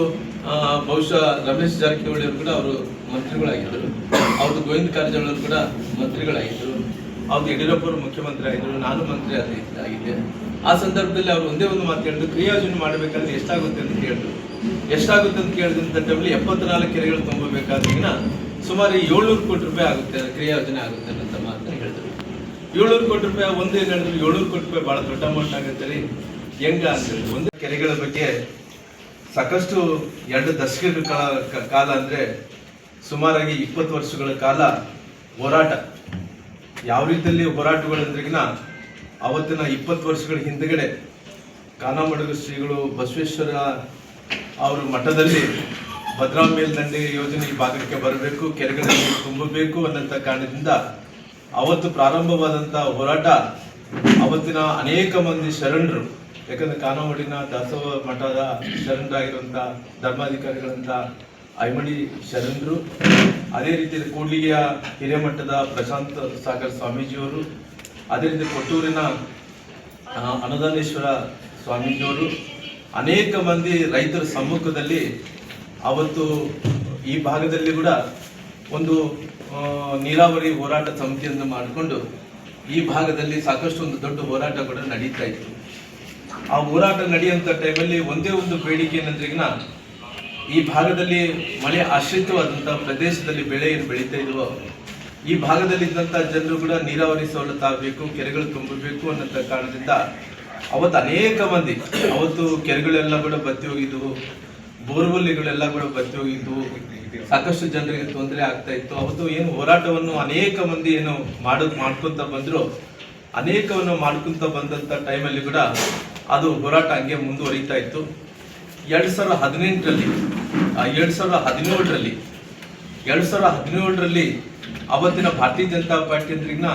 ಬಹುಶಃ ರಮೇಶ್ ಜಾರಕಿಹೊಳಿ ಅವರು ಕೂಡ ಅವರು ಮಂತ್ರಿಗಳಾಗಿದ್ದರು, ಅವತ್ತು ಗೋವಿಂದ ಕಾರಜೋಳ ಅವರು ಕೂಡ ಮಂತ್ರಿಗಳಾಗಿದ್ದರು, ಅವತ್ತು ಯಡಿಯೂರಪ್ಪ ಅವರು ಮುಖ್ಯಮಂತ್ರಿ ಆಗಿದ್ದರು, ನಾನು ಮಂತ್ರಿ ಆಗಿದ್ದೆ. ಆ ಸಂದರ್ಭದಲ್ಲಿ ಅವರು ಒಂದೇ ಒಂದು ಮಾತು ಹೇಳಿದ್ರು, ಕ್ರಿಯಾ ಯೋಜನೆ ಮಾಡಬೇಕಾದ್ರೆ ಎಷ್ಟಾಗುತ್ತೆ ಅಂತ ಕೇಳಿದ್ರು. ಎಷ್ಟಾಗುತ್ತೆ ಅಂತ ಕೇಳಿದಂಥ ಟೈಮಲ್ಲಿ 74 ಕೆರೆಗಳು ತುಂಬಬೇಕಾದ್ರಿಗಿನ ಸುಮಾರು 700 ಕೋಟಿ ರೂಪಾಯಿ ಆಗುತ್ತೆ, ಕ್ರಿಯಾ ಯೋಜನೆ ಆಗುತ್ತೆ ಅಂತ ಮಾತನ್ನು ಹೇಳಿದ್ರು. 700 ಕೋಟಿ ರೂಪಾಯಿ ಒಂದೇನು ಹೇಳಿದ್ರು, 700 ಕೋಟಿ ರೂಪಾಯಿ ಬಹಳ ದೊಡ್ಡ ಅಮೌಂಟ್ ಆಗುತ್ತೆ ರೀ, ಹೆಂಗ ಅಂತ ಹೇಳಿದ್ರು. ಒಂದು ಕೆರೆಗಳ ಬಗ್ಗೆ ಸಾಕಷ್ಟು 2 ದಶಕಗಳ ಕಾಲ ಅಂದ್ರೆ ಸುಮಾರಾಗಿ 20 ವರ್ಷಗಳ ಕಾಲ ಹೋರಾಟ. ಯಾವ ರೀತಿಯಲ್ಲಿ ಹೋರಾಟಗಳು ಅಂದ್ರಿಗಿನ ಅವತ್ತಿನ 20 ವರ್ಷಗಳ ಹಿಂದಗಡೆ ಕಾನಮಡುಗು ಶ್ರೀಗಳು ಬಸವೇಶ್ವರ ಅವರ ಮಠದಲ್ಲಿ ಭದ್ರಾ ಮೇಲ್ದಂಡೆ ಯೋಜನೆ ಈ ಭಾಗಕ್ಕೆ ಬರಬೇಕು, ಕೆರೆಗಳಲ್ಲಿ ತುಂಬಬೇಕು ಅನ್ನೋಂಥ ಕಾರಣದಿಂದ ಅವತ್ತು ಪ್ರಾರಂಭವಾದಂಥ ಹೋರಾಟ ಅವತ್ತಿನ ಅನೇಕ ಮಂದಿ ಶರಣರು, ಯಾಕಂದ್ರೆ ಕಾನಮಡಿನ ದಾಸೋಹ ಮಠದ ಶರಣರಾಗಿರುವಂಥ ಧರ್ಮಾಧಿಕಾರಿಗಳಂತ ಐಮಡಿ ಶರಣರು, ಅದೇ ರೀತಿ ಕೂಡ್ಲಿಗೆಯ ಹಿರೇಮಠದ ಪ್ರಶಾಂತ್ ಸಾಗರ್ ಸ್ವಾಮೀಜಿಯವರು, ಅದೇ ರೀತಿ ಕೊಟ್ಟೂರಿನ ಅನುದಾನೇಶ್ವರ ಸ್ವಾಮೀಜಿಯವರು, ಅನೇಕ ಮಂದಿ ರೈತರ ಸಮ್ಮುಖದಲ್ಲಿ ಅವತ್ತು ಈ ಭಾಗದಲ್ಲಿ ಕೂಡ ಒಂದು ನೀರಾವರಿ ಹೋರಾಟ ಸಮಿತಿಯನ್ನು ಮಾಡಿಕೊಂಡು ಈ ಭಾಗದಲ್ಲಿ ಸಾಕಷ್ಟು ಒಂದು ದೊಡ್ಡ ಹೋರಾಟ ಕೂಡ ನಡೀತಾ ಇತ್ತು. ಆ ಹೋರಾಟ ನಡೆಯುವಂಥ ಟೈಮಲ್ಲಿ ಒಂದೇ ಒಂದು ಬೇಡಿಕೆ ಏನಂದ್ರಿಗಿನ ಈ ಭಾಗದಲ್ಲಿ ಮಳೆ ಆಶ್ರಿತವಾದಂಥ ಪ್ರದೇಶದಲ್ಲಿ ಬೆಳೆ ಏನು ಬೆಳೀತಾ ಇದ್ವೋ ಈ ಭಾಗದಲ್ಲಿದ್ದಂಥ ಜನರು ಕೂಡ ನೀರಾವರಿ ಸವಲತ್ತು ಆಗಬೇಕು, ಕೆರೆಗಳು ತುಂಬಬೇಕು ಅನ್ನೋಂಥ ಕಾರಣದಿಂದ ಅವತ್ತು ಅನೇಕ ಮಂದಿ ಅವತ್ತು ಕೆರೆಗಳೆಲ್ಲ ಕೂಡ ಬತ್ತಿ ಹೋಗಿದ್ವು, ಬೋರ್ವೆಲ್ಗಳೆಲ್ಲ ಕೂಡ ಬತ್ತಿ ಹೋಗಿದ್ವು, ಸಾಕಷ್ಟು ಜನರಿಗೆ ತೊಂದರೆ ಆಗ್ತಾ ಇತ್ತು. ಅವತ್ತು ಏನು ಹೋರಾಟವನ್ನು ಅನೇಕ ಮಂದಿ ಏನು ಮಾಡ್ಕೊಂತ ಬಂದ್ರು, ಅನೇಕವನ್ನು ಮಾಡ್ಕೊಂತ ಬಂದಂಥ ಟೈಮಲ್ಲಿ ಕೂಡ ಅದು ಹೋರಾಟ ಹಂಗೆ ಮುಂದುವರಿತಾ ಇತ್ತು. 2017ರಲ್ಲಿ ಅವತ್ತಿನ ಭಾರತೀಯ ಜನತಾ ಪಾರ್ಟಿ ಅಂದ್ರಿಗಿನ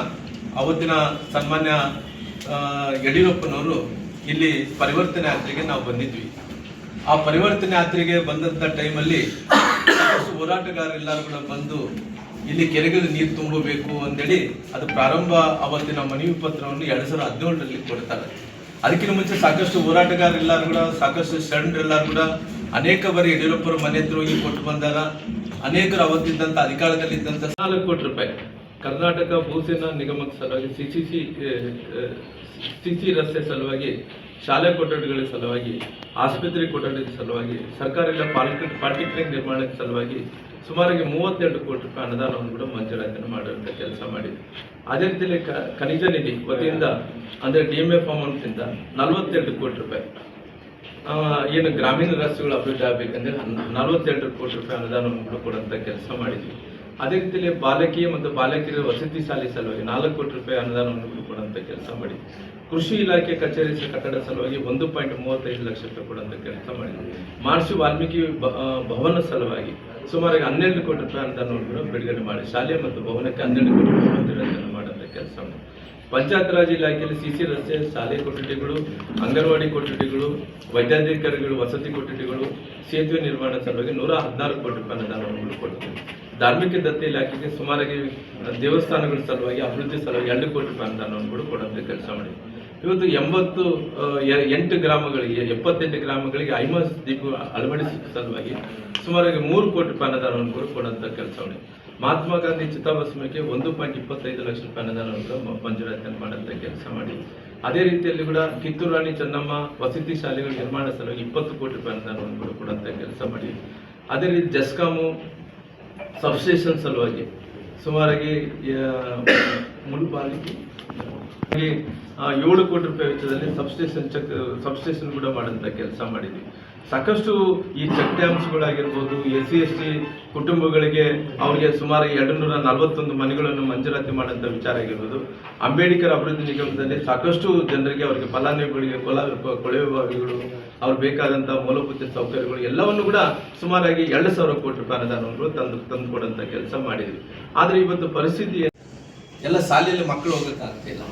ಅವತ್ತಿನ ಸನ್ಮಾನ್ಯ ಯಡಿಯೂರಪ್ಪನವರು ಇಲ್ಲಿ ಪರಿವರ್ತನೆ ಯಾತ್ರೆಗೆ ನಾವು ಬಂದಿದ್ವಿ. ಆ ಪರಿವರ್ತನೆ ಯಾತ್ರೆಗೆ ಬಂದಂತ ಟೈಮಲ್ಲಿ ಹೋರಾಟಗಾರರೆಲ್ಲರೂ ಕೂಡ ಬಂದು ಇಲ್ಲಿ ಕೆರೆಗಳು ನೀರು ತುಂಬಬೇಕು ಅಂತೇಳಿ ಅದು ಪ್ರಾರಂಭ ಅವತ್ತಿನ ಮನವಿ ಪತ್ರವನ್ನು 2017ರಲ್ಲಿ ಕೊಡ್ತಾರೆ. ಅದಕ್ಕಿಂತ ಮುಂಚೆ ಸಾಕಷ್ಟು ಹೋರಾಟಗಾರರೆಲ್ಲರೂ ಕೂಡ ಸಾಕಷ್ಟು ಶರಣರೆಲ್ಲರೂ ಕೂಡ ಅನೇಕ ಬಾರಿ ಯಡಿಯೂರಪ್ಪರ ಮನೆ ಹತ್ರ ಹೋಗಿ ಕೊಟ್ಟು ಬಂದಾಗ ಅನೇಕರು ಅವತ್ತಿದ್ದಂಥ ಅಧಿಕಾರದಲ್ಲಿದ್ದಂಥ 4 ಕೋಟಿ ರೂಪಾಯಿ ಕರ್ನಾಟಕ ಭೂಸೇನಾ ನಿಗಮದ ಸಲುವಾಗಿ ಸಿಸಿ ರಸ್ತೆ ಸಲುವಾಗಿ, ಶಾಲೆ ಕೊಠಡಿಗಳ ಸಲುವಾಗಿ, ಆಸ್ಪತ್ರೆ ಕೊಠಡಿಗಳ ಸಲುವಾಗಿ, ಸರ್ಕಾರಿ ಪಾಲಿಟೆಕ್ನಿಕ್ ನಿರ್ಮಾಣದ ಸಲುವಾಗಿ ಸುಮಾರಿಗೆ 32 ಕೋಟಿ ರೂಪಾಯಿ ಅನುದಾನವನ್ನು ಕೂಡ ಮಂಜೂರಾತಿಯನ್ನು ಮಾಡುವಂಥ ಕೆಲಸ ಮಾಡಿದೆ. ಅದೇ ರೀತಿಯಲ್ಲಿ ಖನಿಜ ನಿಧಿ ವತಿಯಿಂದ ಅಂದರೆ DMF ಅಮೌಂಟಿಂದ 42 ಕೋಟಿ ರೂಪಾಯಿ ಏನು ಗ್ರಾಮೀಣ ರಸ್ತೆಗಳು ಅಭಿವೃದ್ಧಿ ಆಗಬೇಕಂದ್ರೆ 42 ಕೋಟಿ ರೂಪಾಯಿ ಅನುದಾನವನ್ನು ಕೂಡ ಕೊಡುವಂಥ ಕೆಲಸ ಮಾಡಿದ್ವಿ. ಅದೇ ರೀತಿಯಲ್ಲಿ ಬಾಲಕಿಯ ಮತ್ತು ಬಾಲಕಿಯರ ವಸತಿ ಶಾಲೆ ಸಲುವಾಗಿ 4 ಕೋಟಿ ರೂಪಾಯಿ ಅನುದಾನವನ್ನು ಕೂಡ ಕೊಡುವಂಥ ಕೆಲಸ ಮಾಡಿದ್ವಿ. ಕೃಷಿ ಇಲಾಖೆ ಕಚೇರಿ ಕಟ್ಟಡ ಸಲುವಾಗಿ 1.35 ಲಕ್ಷ ರೂಪಾಯಿ ಕೊಡುವಂಥ ಕೆಲಸ ಮಾಡಿದ್ವಿ. ಮಹರ್ಷಿ ವಾಲ್ಮೀಕಿ ಭವನ ಸಲುವಾಗಿ ಸುಮಾರು 12 ಕೋಟಿ ರೂಪಾಯಿ ಅನುದಾನವನ್ನು ಕೂಡ ಬಿಡುಗಡೆ ಮಾಡಿ ಶಾಲೆ ಮತ್ತು ಭವನಕ್ಕೆ 12 ಕೋಟಿ ರೂಪಾಯಿ ಮಂಜೂರಾತಿಯನ್ನು ಮಾಡುವಂಥ ಕೆಲಸ ಮಾಡಿ. ಪಂಚಾಯತ್ ರಾಜ್ ಇಲಾಖೆಯಲ್ಲಿ ಸಿಸಿ ರಸ್ತೆ, ಶಾಲೆ ಕೊಠಡಿಗಳು, ಅಂಗನವಾಡಿ ಕೊಠಡಿಗಳು, ವೈದ್ಯಾಧಿಕಾರಿಗಳು ವಸತಿ ಕೊಠಡಿಗಳು, ಸೇತುವೆ ನಿರ್ಮಾಣ ಸಲುವಾಗಿ 116 ಕೋಟಿ ರೂಪಾಯಿ ಅನುದಾನವನ್ನು ಕೊಡ್ತೀವಿ. ಧಾರ್ಮಿಕ ದತ್ತಿ ಇಲಾಖೆಗೆ ಸುಮಾರಾಗಿ ದೇವಸ್ಥಾನಗಳ ಸಲುವಾಗಿ ಅಭಿವೃದ್ಧಿ ಸಲುವಾಗಿ 2 ಕೋಟಿ ರೂಪಾಯಿ ಅನುದಾನವನ್ನು ಕೂಡ ಕೊಡುವಂಥ ಕೆಲಸ ಮಾಡಿದ್ವಿ. ಇವತ್ತು 78 ಗ್ರಾಮಗಳಿಗೆ 78 ಗ್ರಾಮಗಳಿಗೆ ಐಮಾಸ್ ದೀಪ ಅಳವಡಿಸುವ ಸಲುವಾಗಿ ಸುಮಾರಾಗಿ 3 ಕೋಟಿ ರೂಪಾಯಿ ಅನುದಾನವನ್ನು ಕೂಡ ಕೊಡುವಂಥ ಕೆಲಸ ಮಾಡಿದ್ವಿ. ಮಹಾತ್ಮ ಗಾಂಧಿ ಚಿತಾಭಸ್ಮಕ್ಕೆ 1.25 ಲಕ್ಷ ರೂಪಾಯಿ ಅನುದಾನವನ್ನು ಮಂಜೂರಾತಿಯನ್ನು ಮಾಡುವಂಥ ಕೆಲಸ ಮಾಡಿ. ಅದೇ ರೀತಿಯಲ್ಲಿ ಕೂಡ ಕಿತ್ತೂರು ರಾಣಿ ಚೆನ್ನಮ್ಮ ವಸತಿ ಶಾಲೆಗಳ ನಿರ್ಮಾಣ ಸಲುವಾಗಿ 20 ಕೋಟಿ ರೂಪಾಯಿ ಅನುದಾನವನ್ನು ಕೂಡ ಕೊಡುವಂಥ ಕೆಲಸ ಮಾಡಿ. ಅದೇ ರೀತಿ ಜಸ್ಕಾಮು ಸಬ್ಸ್ಟೇಷನ್ ಸಲುವಾಗಿ ಸುಮಾರಾಗಿ ಮುಳುಬಾಲಿಗೆ 7 ಕೋಟಿ ರೂಪಾಯಿ ವೆಚ್ಚದಲ್ಲಿ ಸಬ್ಸ್ಟೇಷನ್ ಕೂಡ ಮಾಡುವಂಥ ಕೆಲಸ ಮಾಡಿದ್ವಿ. ಸಾಕಷ್ಟು ಈ ಚೆಕ್ ಡ್ಯಾಮ್ಸ್ಗಳಾಗಿರ್ಬೋದು, SC/ST ಕುಟುಂಬಗಳಿಗೆ ಅವರಿಗೆ ಸುಮಾರು 241 ಮನೆಗಳನ್ನು ಮಂಜೂರಾತಿ ಮಾಡುವಂಥ ವಿಚಾರ ಆಗಿರ್ಬೋದು. ಅಂಬೇಡ್ಕರ್ ಅಭಿವೃದ್ಧಿ ನಿಗಮದಲ್ಲಿ ಸಾಕಷ್ಟು ಜನರಿಗೆ ಅವರಿಗೆ ಫಲಾನುಭವಿಗಳಿಗೆ ಕೊಳವೆ ಬಾವಿಗಳು, ಅವ್ರು ಬೇಕಾದಂಥ ಮೂಲಭೂತ ಸೌಕರ್ಯಗಳು ಎಲ್ಲವನ್ನು ಕೂಡ ಸುಮಾರಾಗಿ 2,000 ಕೋಟಿ ರೂಪಾಯಿ ಅನುದಾನವನ್ನು ತಂದು ಕೊಡುವಂಥ ಕೆಲಸ ಮಾಡಿದ್ವಿ. ಆದರೆ ಇವತ್ತು ಪರಿಸ್ಥಿತಿ ಎಲ್ಲ ಶಾಲೆಯಲ್ಲಿ ಮಕ್ಕಳು ಹೋಗೋಕ್ಕಾಗ್ತಿಲ್ಲ.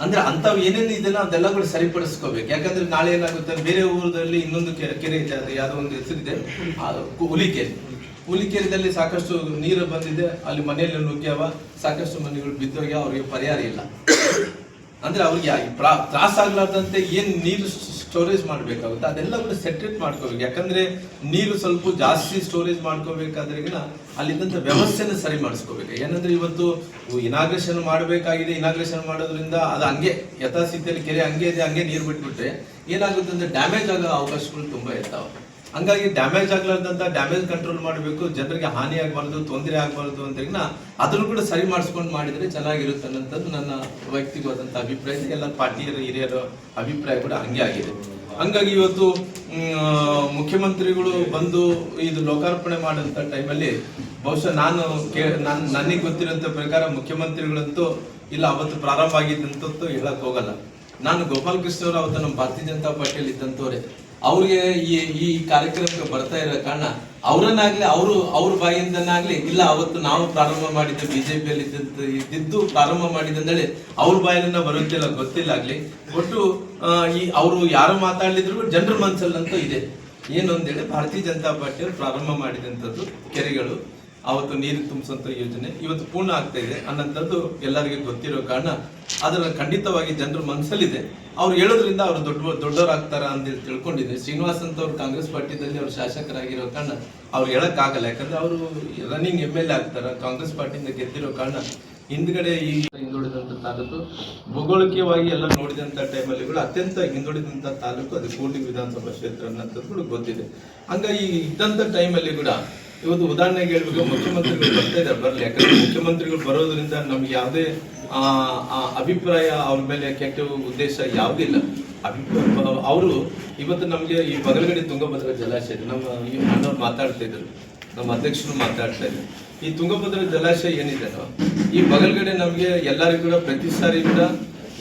ಅಂದ್ರೆ ಅಂಥವು ಏನೇನು ಇದೆಲ್ಲ ಅದೆಲ್ಲ ಕೂಡ ಸರಿಪಡಿಸ್ಕೋಬೇಕು. ಯಾಕಂದ್ರೆ ನಾಳೆ ಏನಾಗುತ್ತೆ, ಬೇರೆ ಊರಲ್ಲಿ ಇನ್ನೊಂದು ಕೆರೆ ಇದೆ, ಅದು ಯಾವುದೋ ಒಂದು ಹೆಸರಿದೆ, ಹುಲಿಕೆರೆದಲ್ಲಿ ಸಾಕಷ್ಟು ನೀರು ಬಂದಿದೆ, ಅಲ್ಲಿ ಮನೆಯಲ್ಲಿ ನುಗ್ಗ್ಯಾವ, ಸಾಕಷ್ಟು ಮನೆಗಳು ಬಿದ್ದೋಗಿ ಅವ್ರಿಗೆ ಪರಿಹಾರ ಇಲ್ಲ. ಅಂದ್ರೆ ಅವ್ರಿಗೆ ತ್ರಾಸ ಆಗ್ಲಾರ್ದಂತೆ ಏನ್ ನೀರು ಸ್ಟೋರೇಜ್ ಮಾಡ್ಬೇಕಾಗುತ್ತೆ ಅದೆಲ್ಲ ಕೂಡ ಸೆಟ್ರೇಟ್ ಮಾಡ್ಕೋಬೇಕು. ಯಾಕಂದ್ರೆ ನೀರು ಸ್ವಲ್ಪ ಜಾಸ್ತಿ ಸ್ಟೋರೇಜ್ ಮಾಡ್ಕೋಬೇಕಾದ್ರೆಗಿನ ಅಲ್ಲಿದ್ದಂತ ವ್ಯವಸ್ಥೆನ ಸರಿ ಮಾಡಿಸ್ಕೋಬೇಕು. ಏನಂದ್ರೆ ಇವತ್ತು ಇನಾಗ್ರೇಷನ್ ಮಾಡಬೇಕಾಗಿದೆ, ಇನಾಗ್ರೇಷನ್ ಮಾಡೋದ್ರಿಂದ ಅದು ಹಂಗೆ ಯಥಾಸ್ಥಿತಿಯಲ್ಲಿ ಕೆರೆ ಹಂಗೆ ಇದೆ, ಹಂಗೆ ನೀರು ಬಿಟ್ಬಿಟ್ರೆ ಏನಾಗುತ್ತೆ ಅಂದ್ರೆ ಡ್ಯಾಮೇಜ್ ಆಗೋ ಅವಕಾಶಗಳು ತುಂಬಾ ಇರ್ತಾವೆ. ಹಂಗಾಗಿ ಡ್ಯಾಮೇಜ್ ಆಗ್ಲಾರ್ದಂತ ಡ್ಯಾಮೇಜ್ ಕಂಟ್ರೋಲ್ ಮಾಡಬೇಕು, ಜನರಿಗೆ ಹಾನಿ ಆಗಬಾರ್ದು, ತೊಂದರೆ ಆಗಬಾರ್ದು ಅಂತ ಅದನ್ನು ಕೂಡ ಸರಿ ಮಾಡಿಸ್ಕೊಂಡು ಮಾಡಿದ್ರೆ ಚೆನ್ನಾಗಿರುತ್ತೆ ಅನ್ನೋಂಥದ್ದು ನನ್ನ ವೈಯಕ್ತಿಕವಾದಂಥ ಅಭಿಪ್ರಾಯ. ಎಲ್ಲ ಪಾರ್ಟಿಯರ ಹಿರಿಯರ ಅಭಿಪ್ರಾಯ ಕೂಡ ಹಂಗೆ ಆಗಿದೆ. ಹಂಗಾಗಿ ಇವತ್ತು ಮುಖ್ಯಮಂತ್ರಿಗಳು ಬಂದು ಇದು ಲೋಕಾರ್ಪಣೆ ಮಾಡೋಂಥ ಟೈಮಲ್ಲಿ ಬಹುಶಃ ನನಗೆ ಗೊತ್ತಿರೋಂಥ ಪ್ರಕಾರ ಮುಖ್ಯಮಂತ್ರಿಗಳಂತೂ ಇಲ್ಲ ಅವತ್ತು ಪ್ರಾರಂಭ ಆಗಿದ್ದಂತೂ ಹೇಳಕ್ ಹೋಗಲ್ಲ. ನಾನು ಗೋಪಾಲ್ ಕೃಷ್ಣ ಅವರು ಅವತ್ತು ನಮ್ಮ ಭಾರತೀಯ ಜನತಾ ಪಾರ್ಟಿಯಲ್ಲಿ ಇದ್ದಂಥವ್ರೆ, ಅವ್ರಿಗೆ ಈ ಕಾರ್ಯಕ್ರಮಕ್ಕೆ ಬರ್ತಾ ಇರೋ ಕಾರಣ ಅವರನ್ನಾಗ್ಲಿ ಅವ್ರ ಬಾಯಿಂದನಾಗ್ಲಿ ಇಲ್ಲ ಅವತ್ತು ನಾವು ಪ್ರಾರಂಭ ಮಾಡಿದ್ದೆ ಬಿಜೆಪಿಯಲ್ಲಿ ಇದ್ದಿದ್ದು ಪ್ರಾರಂಭ ಮಾಡಿದಂದೇಳಿ ಅವ್ರ ಬಾಯನ್ನ ಬರುತ್ತಿಲ್ಲ ಗೊತ್ತಿಲ್ಲ ಆಗ್ಲಿ. ಒಟ್ಟು ಅವರು ಯಾರು ಮಾತಾಡ್ಲಿದ್ರು ಜನರ ಮನಸ್ಸಲ್ಲಂತೂ ಇದೆ ಏನು ಅಂತೇಳಿ ಭಾರತೀಯ ಜನತಾ ಪಾರ್ಟಿಯವರು ಪ್ರಾರಂಭ ಮಾಡಿದಂಥದ್ದು ಕೆರೆಗಳು ಅವತ್ತು ನೀರು ತುಂಬಿಸುವಂತ ಯೋಜನೆ ಇವತ್ತು ಪೂರ್ಣ ಆಗ್ತಾ ಇದೆ ಅನ್ನೋಂಥದ್ದು ಎಲ್ಲರಿಗೂ ಗೊತ್ತಿರೋ ಕಾರಣ ಅದರ ಖಂಡಿತವಾಗಿ ಜನರ ಮನಸ್ಸಲ್ಲಿದೆ. ಅವ್ರು ಹೇಳೋದ್ರಿಂದ ಅವ್ರು ದೊಡ್ಡವರಾಗ್ತಾರ ಅಂತೇಳಿ ತಿಳ್ಕೊಂಡಿದ್ದೆ. ಶ್ರೀನಿವಾಸ್ ಅಂತ ಅವ್ರು ಕಾಂಗ್ರೆಸ್ ಪಾರ್ಟಿದಲ್ಲಿ ಅವ್ರು ಶಾಸಕರಾಗಿರೋ ಕಾರಣ ಅವ್ರು ಹೇಳಕ್ಕಾಗಲ್ಲ. ಯಾಕಂದ್ರೆ ಅವರು ರನ್ನಿಂಗ್ MLA ಆಗ್ತಾರ, ಕಾಂಗ್ರೆಸ್ ಪಾರ್ಟಿಯಿಂದ ಗೆದ್ದಿರೋ ಕಾರಣ ಹಿಂದ್ಗಡೆ ಈ ಹಿಂದುಳಿದಂತ ತಾಲೂಕು ಭೌಗೋಳಿಕವಾಗಿ ಎಲ್ಲ ನೋಡಿದಂತ ಟೈಮಲ್ಲಿ ಕೂಡ ಅತ್ಯಂತ ಹಿಂದುಳಿದಂತ ತಾಲೂಕು ಅದು ಕೂಡ್ಲಿಗಿ ವಿಧಾನಸಭಾ ಕ್ಷೇತ್ರ ಅನ್ನೋದು ಕೂಡ ಗೊತ್ತಿದೆ. ಹಂಗಾಗಿ ಇದ್ದಂತ ಟೈಮಲ್ಲಿ ಕೂಡ ಇವತ್ತು ಉದಾಹರಣೆಗೆ ಹೇಳ್ಬೇಕು, ಮುಖ್ಯಮಂತ್ರಿಗಳು ಬರ್ತಾ ಇದ್ದಾರೆ, ಬರಲಿ. ಯಾಕಂದ್ರೆ ಮುಖ್ಯಮಂತ್ರಿಗಳು ಬರೋದ್ರಿಂದ ನಮ್ಗೆ ಯಾವುದೇ ಅಭಿಪ್ರಾಯ ಅವ್ರ ಮೇಲೆ ಕೆಟ್ಟ ಉದ್ದೇಶ ಯಾವುದಿಲ್ಲ. ಅವರು ಇವತ್ತು ನಮ್ಗೆ ಈ ಬಗಲಗಡೆ ತುಂಗಭದ್ರಾ ಜಲಾಶಯ ನಮ್ಮ ಅಣ್ಣವ್ರು ಮಾತಾಡ್ತಾ ಇದ್ರು, ನಮ್ಮ ಅಧ್ಯಕ್ಷರು ಮಾತಾಡ್ತಾ ಇದ್ರು. ಈ ತುಂಗಭದ್ರಾ ಜಲಾಶಯ ಏನಿದೆ ಈ ಬಗಲ್ಗಡೆ ನಮ್ಗೆ ಎಲ್ಲರಿಗೂ ಕೂಡ ಪ್ರತಿ ಸಾರಿ ಕೂಡ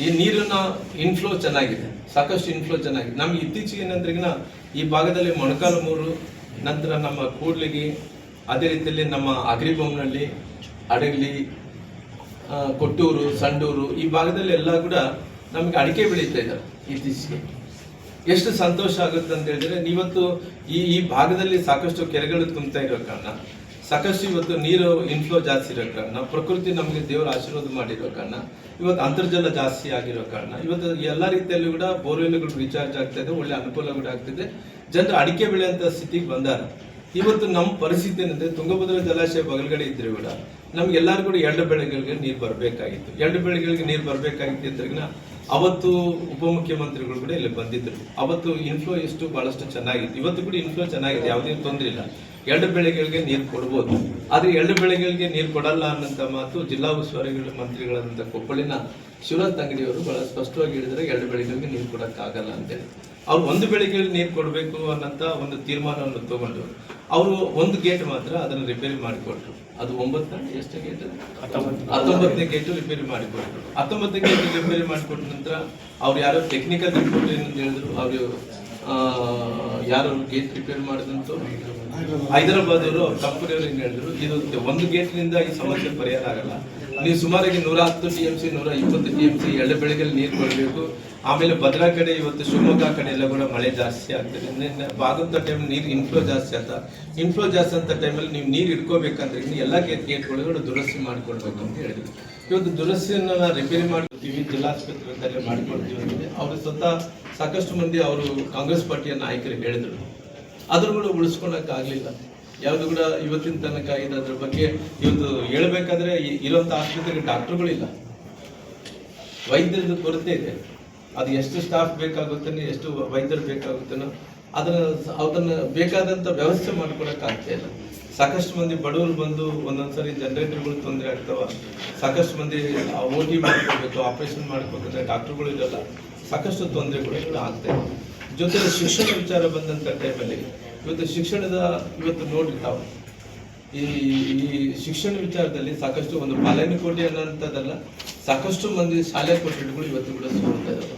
ಈ ನೀರಿನ ಇನ್ಫ್ಲೋ ಚೆನ್ನಾಗಿದೆ, ಸಾಕಷ್ಟು ಇನ್ಫ್ಲೋ ಚೆನ್ನಾಗಿದೆ. ನಮ್ಗೆ ಇತ್ತೀಚೆಗೆ ಏನಂದ್ರೆಗಿನ ಈ ಭಾಗದಲ್ಲಿ ಮೊಣಕಾಲಮೂರು, ನಂತರ ನಮ್ಮ ಕೂಡ್ಲಿಗಿ, ಅದೇ ರೀತಿಯಲ್ಲಿ ನಮ್ಮ ಅಗ್ರಿಬೊಮ್ಮನಹಳ್ಳಿ, ಅಡಗಲಿ, ಕೊಟ್ಟೂರು, ಸಂಡೂರು ಈ ಭಾಗದಲ್ಲಿ ಎಲ್ಲ ಕೂಡ ನಮ್ಗೆ ಅಡಿಕೆ ಬೆಳೀತಾ ಇದ್ದಾರೆ ಇತ್ತೀಚೆಗೆ. ಎಷ್ಟು ಸಂತೋಷ ಆಗುತ್ತೆ ಅಂತ ಹೇಳಿದ್ರೆ ಇವತ್ತು ಈ ಭಾಗದಲ್ಲಿ ಸಾಕಷ್ಟು ಕೆರೆಗಳು ತುಂಬ್ತಾ ಇರೋ ಕಾರಣ, ಸಾಕಷ್ಟು ಇವತ್ತು ನೀರು ಇನ್ಫ್ಲೋ ಜಾಸ್ತಿ ಇರೋ ಕಾರಣ, ಪ್ರಕೃತಿ ನಮಗೆ ದೇವರ ಆಶೀರ್ವಾದ ಮಾಡಿರೋ ಕಾರಣ, ಇವತ್ತು ಅಂತರ್ಜಲ ಜಾಸ್ತಿ ಆಗಿರೋ ಕಾರಣ ಇವತ್ತು ಎಲ್ಲ ರೀತಿಯಲ್ಲೂ ಕೂಡ ಬೋರ್ವೆಲ್ಗಳು ರೀಚಾರ್ಜ್ ಆಗ್ತಾ ಇದೆ, ಒಳ್ಳೆ ಅನುಕೂಲ ಕೂಡ ಆಗ್ತಿದೆ. ಜನರು ಅಡಿಕೆ ಬೆಳೆಯುವಂತ ಸ್ಥಿತಿಗೆ ಬಂದಾರ. ಇವತ್ತು ನಮ್ಮ ಪರಿಸ್ಥಿತಿ ಏನಂದ್ರೆ ತುಂಗಭದ್ರಾ ಜಲಾಶಯ ಬಗಲ್ಗಡೆ ಇದ್ರೆ ಕೂಡ ನಮ್ಗೆಲ್ಲರೂ ಕೂಡ 2 ಬೆಳೆಗಳಿಗೆ ನೀರು ಬರಬೇಕಾಗಿತ್ತು. 2 ಬೆಳೆಗಳಿಗೆ ನೀರು ಬರಬೇಕಾಗಿತ್ತು ಅಂದ್ರೆ ಅವತ್ತು ಉಪಮುಖ್ಯಮಂತ್ರಿಗಳು ಕೂಡ ಇಲ್ಲಿ ಬಂದಿದ್ರು. ಅವತ್ತು ಇನ್ಫ್ಲೋ ಬಹಳಷ್ಟು ಚೆನ್ನಾಗಿತ್ತು, ಇವತ್ತು ಕೂಡ ಇನ್ಫ್ಲೋ ಚೆನ್ನಾಗಿದೆ, ಯಾವುದೇ ತೊಂದರೆ ಇಲ್ಲ. 2 ಬೆಳೆಗಳಿಗೆ ನೀರು ಕೊಡ್ಬೋದು, ಆದ್ರೆ 2 ಬೆಳೆಗಳಿಗೆ ನೀರು ಕೊಡಲ್ಲ ಅನ್ನೋಂಥ ಮಾತು ಜಿಲ್ಲಾ ಉಸ್ತುವಾರಿ ಮಂತ್ರಿಗಳಾದಂಥ ಕೊಪ್ಪಳಿನ ಶಿವರಾಜ್ ತಂಗಡಿಯವರು ಬಹಳ ಸ್ಪಷ್ಟವಾಗಿ ಹೇಳಿದ್ರೆ 2 ಬೆಳೆಗಳಿಗೆ ನೀರು ಕೊಡಕ್ಕಾಗಲ್ಲ ಅಂತೇಳಿ. ಅವ್ರು 1 ಬೆಳೆಗೆ ನೀರು ಕೊಡಬೇಕು ಅನ್ನೋಂಥ ಒಂದು ತೀರ್ಮಾನವನ್ನು ತಗೊಂಡು ಅವರು 1 ಗೇಟ್ ಮಾತ್ರ ಅದನ್ನು ರಿಪೇರಿ ಮಾಡಿಕೊಟ್ರು. ಅದು 19ನೇ ಗೇಟ್ ರಿಪೇರಿ ಮಾಡಿಕೊಟ್ರು. 19ನೇ ಗೇಟ್ ರಿಪೇರಿ ಮಾಡಿಕೊಟ್ಟ ನಂತರ ಅವ್ರು ಯಾರೋ ಟೆಕ್ನಿಕಲ್ ರಿಪೋರ್ಟ್ ಏನಂತ ಹೇಳಿದ್ರು, ಅವರು ಯಾರು ಗೇಟ್ ರಿಪೇರ್ ಮಾಡಿದಂತೂ ಹೈದರಾಬಾದ್ ಅವರು ಕಂಪನಿಯವರು ಏನ್ ಹೇಳಿದ್ರು, ಇದು 1 ಗೇಟ್ನಿಂದ ಈ ಸಮಸ್ಯೆ ಪರಿಹಾರ ಆಗಲ್ಲ, ನೀವು ಸುಮಾರಿಗೆ 110 TMC 120 TMC 2 ಬೆಳೆಗಳಲ್ಲಿ ನೀರು ಕೊಡಬೇಕು. ಆಮೇಲೆ ಭದ್ರಾ ಕಡೆ ಇವತ್ತು ಶಿವಮೊಗ್ಗ ಕಡೆ ಎಲ್ಲ ಕೂಡ ಮಳೆ ಜಾಸ್ತಿ ಆಗ್ತದೆ, ಆಗುವಂತ ಟೈಮ್ ನೀರು ಇನ್ಫ್ಲೋ ಜಾಸ್ತಿ ಆಗ್ತದೆ. ಇನ್ಫ್ಲೋ ಜಾಸ್ತಿ ಅಂತ ಟೈಮಲ್ಲಿ ನೀವು ನೀರು ಇಟ್ಕೋಬೇಕಂದ್ರೆ ಎಲ್ಲ ಗೇಟ್ಗಳು ದುರಸ್ತಿ ಮಾಡ್ಕೊಡ್ಬೇಕು ಅಂತ ಹೇಳಿದ್ರು. ಇವತ್ತು ದುರಸ್ತಿಯನ್ನ ರಿಪೇರಿ ಮಾಡ್ಕೊಡ್ತೀವಿ, ಜಿಲ್ಲಾಸ್ಪತ್ರೆ ಮಾಡಿಕೊಡ್ತೀವಿ ಅಂದ್ರೆ ಅವರು ಸ್ವತಃ ಸಾಕಷ್ಟು ಮಂದಿ ಅವರು ಕಾಂಗ್ರೆಸ್ ಪಾರ್ಟಿಯ ನಾಯಕರು ಹೇಳಿದ್ರು, ಆದ್ರೂ ಕೂಡ ಉಳಿಸ್ಕೊಳಕ್ ಆಗ್ಲಿಲ್ಲ. ಯಾವ್ದು ಕೂಡ ಇವತ್ತಿನ ತನಕ ಅದ್ರ ಬಗ್ಗೆ ಇವತ್ತು ಹೇಳ್ಬೇಕಾದ್ರೆ ಇರುವಂತ ಆಸ್ಪತ್ರೆಗೆ ಡಾಕ್ಟರ್ಗಳಿಲ್ಲ, ವೈದ್ಯರದ ಕೊರತೆ ಇದೆ. ಅದು ಎಷ್ಟು ಸ್ಟಾಫ್ ಬೇಕಾಗುತ್ತೇನೋ, ಎಷ್ಟು ವೈದ್ಯರು ಬೇಕಾಗುತ್ತೇನೋ ಅದನ್ನ ಬೇಕಾದಂತ ವ್ಯವಸ್ಥೆ ಮಾಡ್ಕೊಳಕ್ ಆಗ್ತಾ ಇಲ್ಲ. ಸಾಕಷ್ಟು ಮಂದಿ ಬಡವರು ಬಂದು ಒಂದೊಂದ್ಸರಿ ಜನರೇಟರ್ಗಳು ತೊಂದರೆ ಆಗ್ತಾವ, ಸಾಕಷ್ಟು ಮಂದಿ OT ಮಾಡ್ಕೋಬೇಕು, ಆಪರೇಷನ್ ಮಾಡ್ಕೋಬೇಕಂದ್ರೆ ಡಾಕ್ಟರ್ಗಳು ಇರಲ್ಲ, ಸಾಕಷ್ಟು ತೊಂದರೆಗಳು ಆಗ್ತಾ ಇದೆ. ಜೊತೆಗೆ ಶಿಕ್ಷಣ ವಿಚಾರ ಬಂದಂತ ಟೈಮಲ್ಲಿ ಇವತ್ತು ನೋಡಿರ್ತಾವ ಈ ಶಿಕ್ಷಣ ವಿಚಾರದಲ್ಲಿ ಸಾಕಷ್ಟು ಒಂದು ಬಾಲನಕೋಟೆ ಅನ್ನೋಂಥದ್ದಲ್ಲ, ಸಾಕಷ್ಟು ಮಂದಿ ಶಾಲಾ ಕೊಠಡಿಗಳು ಇವತ್ತು ಕೂಡ ಸೋರ್ತಾ ಇದಾವೆ.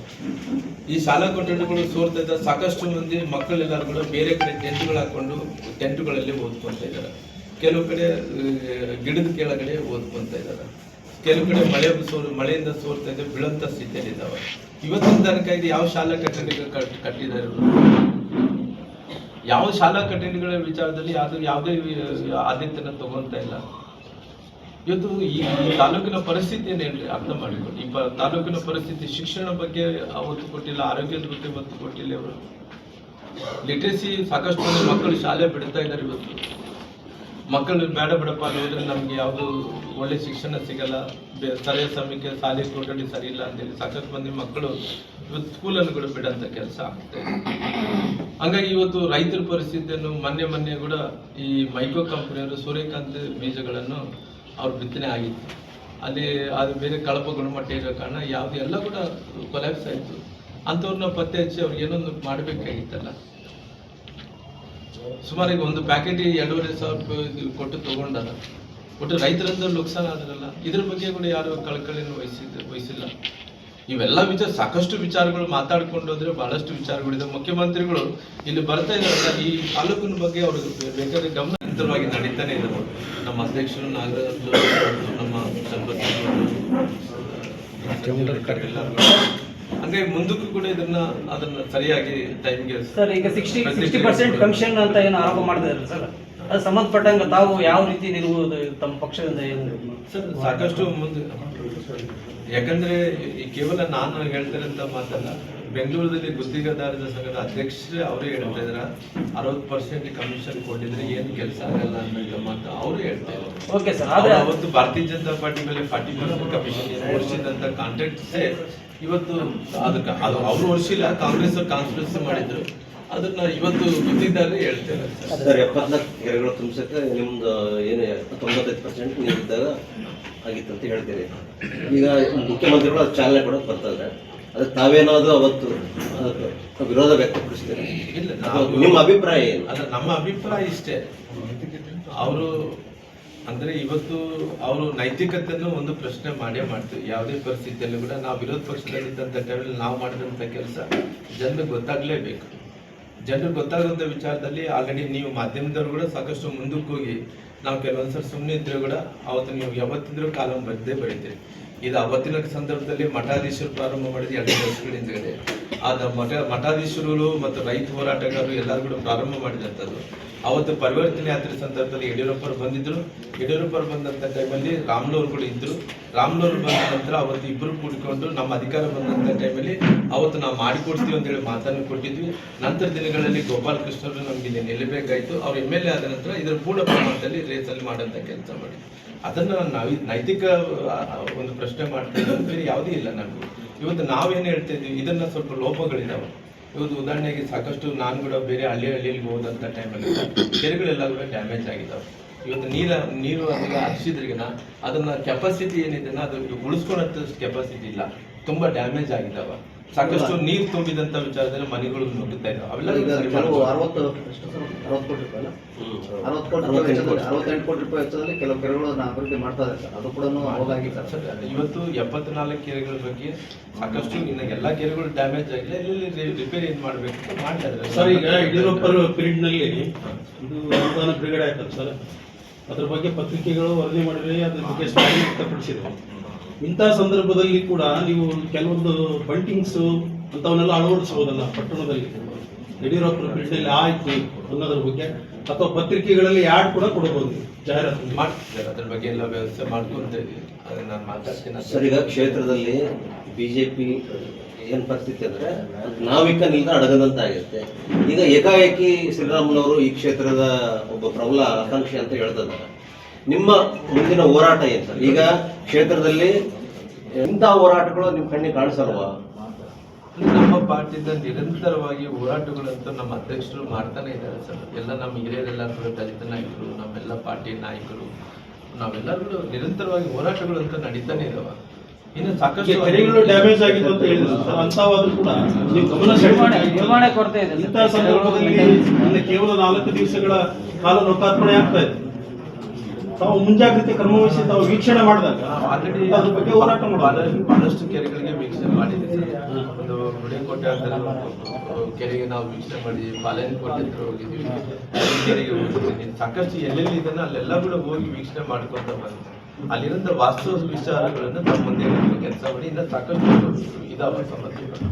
ಈ ಶಾಲಾ ಕೊಠಡಿಗಳು ಸೋರ್ತಾ ಇದ್ದಾರೆ. ಸಾಕಷ್ಟು ಮಂದಿ ಮಕ್ಕಳೆಲ್ಲರೂ ಕೂಡ ಬೇರೆ ಕಡೆ ಟೆಂಟ್ಗಳು ಹಾಕೊಂಡು ಟೆಂಟ್ಗಳಲ್ಲಿ ಓದ್ಕೊಂತ ಇದ್ದಾರೆ, ಕೆಲವು ಕಡೆ ಗಿಡದ ಕೆಳಗಡೆ ಓದ್ಕೊಂತ ಇದ್ದಾರೆ, ಕೆಲವು ಕಡೆ ಮಳೆಯಿಂದ ಸೋರ್ತಾ ಇದೆ, ಬೀಳಂತ ಸ್ಥಿತಿಯಲ್ಲಿ ಇದ್ದಾವೆ. ಇವತ್ತಿನ ತನಕ ಇದು ಯಾವ ಶಾಲಾ ಕಟ್ಟಡಗಳು ಕಟ್ಟಿದ್ದಾರೆ, ಯಾವ ಶಾಲಾ ಕಟ್ಟಡಗಳ ವಿಚಾರದಲ್ಲಿ ಯಾವುದೇ ಆದ್ಯತೆಯನ್ನು ತಗೊಂತ ಇಲ್ಲ. ಇವತ್ತು ಈ ತಾಲೂಕಿನ ಪರಿಸ್ಥಿತಿ ಏನೇನ್ರಿ ಅರ್ಥ ಮಾಡಿಕೊಂಡು, ಈ ತಾಲೂಕಿನ ಪರಿಸ್ಥಿತಿ ಶಿಕ್ಷಣ ಬಗ್ಗೆ ಒತ್ತು ಕೊಟ್ಟಿಲ್ಲ, ಆರೋಗ್ಯದ ಬಗ್ಗೆ ಒತ್ತು ಕೊಟ್ಟಿಲ್ಲ. ಅವರು ಲಿಟ್ರಸಿ ಸಾಕಷ್ಟು ಮಂದಿ ಮಕ್ಕಳು ಶಾಲೆ ಬಿಡ್ತಾ ಇದ್ದಾರೆ. ಇವತ್ತು ಮಕ್ಕಳು ಬೇಡ ಬಿಡಪ್ಪ ಅಲ್ಲಿ ಹೋದ್ರೆ ನಮ್ಗೆ ಯಾವುದು ಒಳ್ಳೆ ಶಿಕ್ಷಣ ಸಿಗಲ್ಲ, ಸರಿಯಾದ ಸಮಯಕ್ಕೆ ಶಾಲೆ ಕೊಠಡಿ ಸರಿ ಇಲ್ಲ ಅಂತೇಳಿ ಸಾಕಷ್ಟು ಮಂದಿ ಮಕ್ಕಳು ಇವತ್ತು ಸ್ಕೂಲನ್ನು ಕೂಡ ಬಿಡಂತ ಕೆಲಸ ಆಗ್ತದೆ. ಹಂಗಾಗಿ ಇವತ್ತು ರೈತರ ಪರಿಸ್ಥಿತಿಯನ್ನು ಮೊನ್ನೆ ಕೂಡ ಈ ಮೈಕ್ರೋ ಕಂಪನಿಯವರು ಸೂರ್ಯಕಾಂತಿ ಬೀಜಗಳನ್ನು ಅವ್ರ ಬಿತ್ತನೆ ಆಗಿತ್ತು. ಅಲ್ಲಿ ಅದು ಬೇರೆ ಕಳಪ ಗುಣಮಟ್ಟ ಇರೋ ಕಾರಣ ಯಾವುದು ಎಲ್ಲ ಕೂಡ ಕೊಲ್ಯಾಪ್ಸ್ ಆಯಿತು. ಅಂಥವ್ರನ್ನ ಪತ್ತೆ ಹಚ್ಚಿ ಅವ್ರಿಗೆ ಏನೊಂದು ಮಾಡಬೇಕಾಗಿತ್ತಲ್ಲ. ಸುಮಾರು ಈಗ ಒಂದು ಪ್ಯಾಕೆಟ್ 2,500 ರೂಪಾಯಿ ಕೊಟ್ಟು ತೊಗೊಂಡಲ್ಲ, ಒಟ್ಟು ರೈತರಂದ್ರೆ ನುಕ್ಸಾನ ಆದ್ರಲ್ಲ. ಇದ್ರ ಬಗ್ಗೆ ಕೂಡ ಯಾರು ಕಳಕಳಿಯನ್ನು ವಹಿಸಿಲ್ಲ. ಇವೆಲ್ಲ ಸಾಕಷ್ಟು ವಿಚಾರಗಳು ಮಾತಾಡ್ಕೊಂಡು ಹೋದ್ರೆ ಬಹಳಷ್ಟು ವಿಚಾರಗಳಿದೆ. ಮುಖ್ಯಮಂತ್ರಿಗಳು ಇಲ್ಲಿ ಬರ್ತಾ ಇದ್ದಾರಲ್ಲ, ಈ ತಾಲೂಕಿನ ಬಗ್ಗೆ ಅವರು ಬೇಕಾದ್ರೆ ಗಮನವಾಗಿ ನಡೀತಾನೆ ಇದ್ದಾರೆ. ನಮ್ಮ ಅಧ್ಯಕ್ಷರು ನಾಗರಾಜ್, ನಮ್ಮ ಹಂಗಾಗಿ ಮುಂದಕ್ಕೂ ಕೂಡ ಅದನ್ನ ಸರಿಯಾಗಿ ಟೈಮ್ಗೆ ಸರ್ ಈಗ 60% ಕಮಿಷನ್ ಅಂತ ಏನು ಆರೋಪ ಮಾಡಿದ್ದಾರೆ ಸರ್, ಅದು ಸಂಬಂಧಪಟ್ಟಂಗೆ ತಾವು ಯಾವ ರೀತಿ ನಿಲ್ಲುವುದು ತಮ್ಮ ಪಕ್ಷದಿಂದ ಏನು ಸರ್? ಸಾಕಷ್ಟು ಮುಂದೆ, ಯಾಕಂದ್ರೆ ಕೇವಲ ನಾನು ಹೇಳ್ತಿರಂತ ಮಾತಲ್ಲ, ಬೆಂಗಳೂರಲ್ಲಿ ಗುತ್ತಿಗೆದಾರರ ಸಂಘದ ಅಧ್ಯಕ್ಷರೇ ಅವರೇ ಹೇಳ್ತಾ ಇದಾರೆ 60% ಕಮಿಷನ್ ಕೊಟ್ಟಿದ್ರೆ ಏನು ಕೆಲಸ ಆಗಲ್ಲ ಅನ್ನೋ ಮಾತು ಅವರೇ ಹೇಳ್ತಾ ಇದ್ದಾರೆ. ಓಕೆ ಸರ್, ಆದ್ರೆ ಅವತ್ತು ಭಾರತೀಯ ಜನತಾ ಪಾರ್ಟಿ ಮೇಲೆ 40% ಕಮಿಷನ್ ಹೊರಿಸಿದಂತ ಕಾಂಟ್ರಾಕ್ಟ್ಸೇ ಇವತ್ತು ಅದಕ್ಕೆ ಅದು ಅವರು ಹೊರಿಸಿಲ್ಲ, ಕಾಂಗ್ರೆಸ್ ಕಾನ್ಸ್ಪಿರಸಿ ಮಾಡಿದ್ರು. ಅದನ್ನ ಇವತ್ತು ಗುತ್ತಿಗೆದಾರರೇ ಹೇಳ್ತಾರೆ. ಸರ್ 74 ಕೆರೆಗಳು ತುಂಬಿಸಕ್ಕೆ ನಿಮ್ದು ಏನು 95% ನೀರಿದ್ದಾಗ ಆಗಿತ್ತು ಅಂತ ಹೇಳ್ತೀರಿ. ಈಗ ಮುಖ್ಯಮಂತ್ರಿಗಳು ಅದು ಚಾಲನೆ ಕೊಡೋಕೆ ಬರ್ತಾರೆ, ಅದಕ್ಕೆ ತಾವೇನಾದ್ರು ಅವತ್ತು ಅದಕ್ಕೆ ವಿರೋಧ ವ್ಯಕ್ತಪಡಿಸ್ತೀರಿ? ಇಲ್ಲ, ನಿಮ್ಮ ಅಭಿಪ್ರಾಯ ಏನು? ಅಲ್ಲ, ನಮ್ಮ ಅಭಿಪ್ರಾಯ ಇಷ್ಟೇ. ಅವರು ಅಂದ್ರೆ ಇವತ್ತು ಅವರು ನೈತಿಕತೆಯನ್ನು ಒಂದು ಪ್ರಶ್ನೆ ಮಾಡೇ ಮಾಡ್ತೀವಿ. ಯಾವುದೇ ಪರಿಸ್ಥಿತಿಯಲ್ಲೂ ಕೂಡ ನಾವು ವಿರೋಧ ಪಕ್ಷದಲ್ಲಿದ್ದಂಥ ಟೈಮಲ್ಲಿ ನಾವು ಮಾಡಿದಂಥ ಕೆಲಸ ಜನರಿಗೆ ಗೊತ್ತಾಗಲೇಬೇಕು. ಜನರಿಗೆ ಗೊತ್ತಾಗುವಂಥ ವಿಚಾರದಲ್ಲಿ ಆಲ್ರೆಡಿ ನೀವು ಮಾಧ್ಯಮದವರು ಕೂಡ ಸಾಕಷ್ಟು ಮುಂದಕ್ಕೆ ಹೋಗಿ, ನಾವು ಕೆಲವೊಂದ್ಸರಿ ಸುಮ್ಮನೆ ಇದ್ರೆ ಕೂಡ ಅವತ್ತು ನೀವು ಯಾವತ್ತಿದ್ರೂ ಕಾಲಂ ಬರದೇ ಬರೀತೀರಿ. ಇದು ಅವತ್ತಿನ ಸಂದರ್ಭದಲ್ಲಿ ಮಠಾಧೀಶರು ಪ್ರಾರಂಭ ಮಾಡಿದ 2 ವರ್ಷಗಳ ಹಿಂದ್ಗಡೆ ಮಠಾಧೀಶರು ಮತ್ತು ರೈತ ಹೋರಾಟಗಾರರು ಎಲ್ಲರೂ ಕೂಡ ಪ್ರಾರಂಭ ಮಾಡಿದಂಥದ್ದು. ಅವತ್ತು ಪರಿವರ್ತನೆ ಯಾತ್ರೆ ಸಂದರ್ಭದಲ್ಲಿ ಯಡಿಯೂರಪ್ಪರು ಬಂದಿದ್ರು. ಯಡಿಯೂರಪ್ಪರು ಬಂದಂಥ ಟೈಮಲ್ಲಿ ರಾಮ್ಲೋರ್ಗಳು ಇದ್ರು. ರಾಮ್ಲೋರ್ ಬಂದ ನಂತರ ಅವತ್ತು ಇಬ್ಬರು ಕೂಡಿಕೊಂಡು ನಮ್ಮ ಅಧಿಕಾರ ಬಂದಂಥ ಟೈಮಲ್ಲಿ ಅವತ್ತು ನಾವು ಮಾಡಿಕೊಡ್ತೀವಿ ಅಂತೇಳಿ ಮಾತನ್ನು ಕೊಟ್ಟಿದ್ವಿ. ನಂತರ ದಿನಗಳಲ್ಲಿ ಗೋಪಾಲ್ ಕೃಷ್ಣರು ನಮ್ಗೆ ಇಲ್ಲಿ ನಿಲ್ಲಬೇಕಾಯ್ತು. ಅವ್ರು MLA ಆದ ನಂತರ ಇದರ ಪೂರ್ಣ ಪ್ರಮಾಣದಲ್ಲಿ ರೇಸಲ್ಲಿ ಮಾಡೋಂಥ ಕೆಲಸ ಮಾಡಿ ಅದನ್ನು ನಾವು ನೈತಿಕ ಒಂದು ಪ್ರಶ್ನೆ ಮಾಡ್ತಾ ಇದ್ದೀವಿ, ಬೇರೆ ಯಾವುದೇ ಇಲ್ಲ ನಮಗೆ. ಇವತ್ತು ನಾವೇನು ಹೇಳ್ತಾ ಇದ್ದೀವಿ, ಇದನ್ನ ಸ್ವಲ್ಪ ಲೋಪಗಳಿದಾವೆ. ಇವತ್ತು ಉದಾಹರಣೆಗೆ ಸಾಕಷ್ಟು ನಾನು ಕೂಡ ಬೇರೆ ಹಳ್ಳಿಯಲ್ಲಿ ಹೋದಂಥ ಟೈಮಲ್ಲಿ ಕೆರೆಗಳೆಲ್ಲ ಕೂಡ ಡ್ಯಾಮೇಜ್ ಆಗಿದ್ದಾವೆ. ಇವತ್ತು ನೀರು ಅದೆಲ್ಲ ಹರಿಸಿದ್ರಿಗಿನ ಅದನ್ನ ಕೆಪಾಸಿಟಿ ಏನಿದೆ ಅದು ಉಳಿಸ್ಕೊಳ್ಳೋಂಥ ಕೆಪಾಸಿಟಿ ಇಲ್ಲ, ತುಂಬಾ ಡ್ಯಾಮೇಜ್ ಆಗಿದ್ದಾವೆ. ಸಾಕಷ್ಟು ನೀರು ತುಂಬಿದಂಥ ವಿಚಾರದಲ್ಲಿ ಮನೆಗಳು ನುಗ್ಗುತ್ತಾ ಇದ್ದಾವೆ. ಅವೆಲ್ಲ 68 ಕೋಟಿ ರೂಪಾಯಿ ವೆಚ್ಚದಲ್ಲಿ ಕೆಲವು ಕೆರೆಗಳನ್ನು ಅಭಿವೃದ್ಧಿ ಮಾಡ್ತಾ ಇದ್ದಾರೆ ಸರ್, ಅದು ಕೂಡ ಸರ್. ಇವತ್ತು 74 ಕೆರೆಗಳ ಬಗ್ಗೆ ಸಾಕಷ್ಟು ಇನ್ನು ಎಲ್ಲ ಕೆರೆಗಳು ಡ್ಯಾಮೇಜ್ ಆಗಿಲ್ಲ, ಇಲ್ಲಿ ರಿಪೇರಿ ಏನ್ ಮಾಡ್ಬೇಕು ಅಂತ ಮಾಡ್ತಾ ಇದ್ದಾರೆ ಸರ್. ಈಗ ಯಡಿಯೂರಪ್ಪರ ಪೀರಿಯಡ್ ನಲ್ಲಿ ಇದು ಅನುದಾನ ಬಿಡುಗಡೆ ಆಯ್ತಲ್ಲ ಸರ್, ಅದ್ರ ಬಗ್ಗೆ ಪತ್ರಿಕೆಗಳು ವರದಿ ಮಾಡಿದ್ರೆ ಅದ್ರ ಬಗ್ಗೆ ಸ್ಪಷ್ಟನೆ ವ್ಯಕ್ತಪಡಿಸಿದೆ. ಇಂಥ ಸಂದರ್ಭದಲ್ಲಿ ಕೂಡ ನೀವು ಕೆಲವೊಂದು ಬಂಟಿಂಗ್ಸ್ ಅಂತವನ್ನೆಲ್ಲ ಅಳವಡಿಸಬಹುದಲ್ಲ ಪಟ್ಟಣದಲ್ಲಿ, ಯಡಿಯೂರಪ್ಪರ ಪೀರಿಯಡ್ ಆಯ್ತು ಅನ್ನೋದ್ರ ಬಗ್ಗೆ, ಅಥವಾ ಪತ್ರಿಕೆಗಳಲ್ಲಿ ಯಾಡ್ ಕೂಡ ಕೊಡಬಹುದು, ಜಾಹೀರಾತು ಮಾಡ್ತಿದ್ದಾರೆ. ಅದ್ರ ಬಗ್ಗೆ ಎಲ್ಲ ವ್ಯವಸ್ಥೆ ಮಾಡ್ಕೊಂತ ಇದೀವಿ, ಅದನ್ನ ನಾನು ಮಾತಾಡ್ತೀನಿ ಸರ್. ಈಗ ಕ್ಷೇತ್ರದಲ್ಲಿ ಬಿಜೆಪಿ ಏನ್ ಪರಿಸ್ಥಿತಿ ಅಂದ್ರೆ ನಾವಿಕ ನಿಲ್ದ ಅಡಗದಂತ ಆಗುತ್ತೆ. ಈಗ ಏಕಾಏಕಿ ಶ್ರೀರಾಮುಲವರು ಈ ಕ್ಷೇತ್ರದ ಒಬ್ಬ ಪ್ರಬಲ ಆಕಾಂಕ್ಷಿ ಅಂತ ಹೇಳ್ತಿದ್ದಾರೆ. ನಿಮ್ಮ ಮುಂದಿನ ಹೋರಾಟ ಏನ್ ಸರ್? ಈಗ ಕ್ಷೇತ್ರದಲ್ಲಿ ಇಂಥ ಹೋರಾಟಗಳು ನಿಮ್ ಕಣ್ಣಿಗೆ ಕಾಣಿಸಲ್ವಾ? ನಮ್ಮ ಪಾರ್ಟಿಯಿಂದ ನಿರಂತರವಾಗಿ ಹೋರಾಟಗಳಂತೂ ನಮ್ಮ ಅಧ್ಯಕ್ಷರು ಮಾಡ್ತಾನೆ ಇದ್ದಾರೆ ಸರ್. ಎಲ್ಲ ನಮ್ಮ ಹಿರಿಯರೆಲ್ಲರೂ ಕೂಡ ದಲಿತ ನಾಯಕರು, ನಮ್ಮೆಲ್ಲ ಪಾರ್ಟಿ ನಾಯಕರು, ನಾವೆಲ್ಲರೂ ನಿರಂತರವಾಗಿ ಹೋರಾಟಗಳಂತೂ ನಡೀತಾನೆ ಇದಾವೆ. ಇನ್ನು ಸಾಕಷ್ಟು ಕೆರೆಗಳು ಡ್ಯಾಮೇಜ್ ಆಗಿದೆ ಅಂತ ಹೇಳಿದ್ರು ಸರ್, ಅಂತವಾದ್ರೂ ಕೂಡ ನೀವು ಗಮನ ನಿರ್ವಹಣೆ ಕೊರತೆ ಇದೆ. ಇಂಥ ಸಂದರ್ಭದಲ್ಲಿ ಕೇವಲ 4 ದಿವಸಗಳ ಕಾಲ ಲೋಕಾರ್ಪಣೆ ಆಗ್ತಾ ಇದೆ. ತಾವು ಮುಂಜಾಗ್ರತೆ ಕ್ರಮವಹಿಸಿ ತಾವು ವೀಕ್ಷಣೆ ಮಾಡಿದಾಗ ಆಲ್ರೆಡಿ ಅದ್ರ ಬಗ್ಗೆ ಹೋರಾಟ ಬಹಳಷ್ಟು ಕೆರೆಗಳಿಗೆ ವೀಕ್ಷಣೆ ಮಾಡಿದ್ದೀವಿ. ಒಂದು ಗುಡಿಕೋಟೆ ಅಂತ ಕೆರೆಗೆ ನಾವು ವೀಕ್ಷಣೆ ಮಾಡಿದ್ವಿ, ಬಾಲೆನಕೋಟೆ ಹತ್ರ ಹೋಗಿದ್ವಿ, ಕೆರೆಗೆ ಹೋಗಿದ್ದೀನಿ. ಸಾಕಷ್ಟು ಎಲ್ಲೆಲ್ಲಿ ಇದನ್ನ ಅಲ್ಲೆಲ್ಲ ಕೂಡ ಹೋಗಿ ವೀಕ್ಷಣೆ ಮಾಡ್ಕೊಂತ ಬಂದ್ವಿ. ಅಲ್ಲಿರೋಂಥ ವಾಸ್ತವ ವಿಚಾರಗಳನ್ನು ನಮ್ಮ ಮುಂದೆ ಕೆಲಸ ಮಾಡಿ ಇನ್ನು ಸಾಕಷ್ಟು ಇದಾವ ಸಮಸ್ಯೆಗಳು.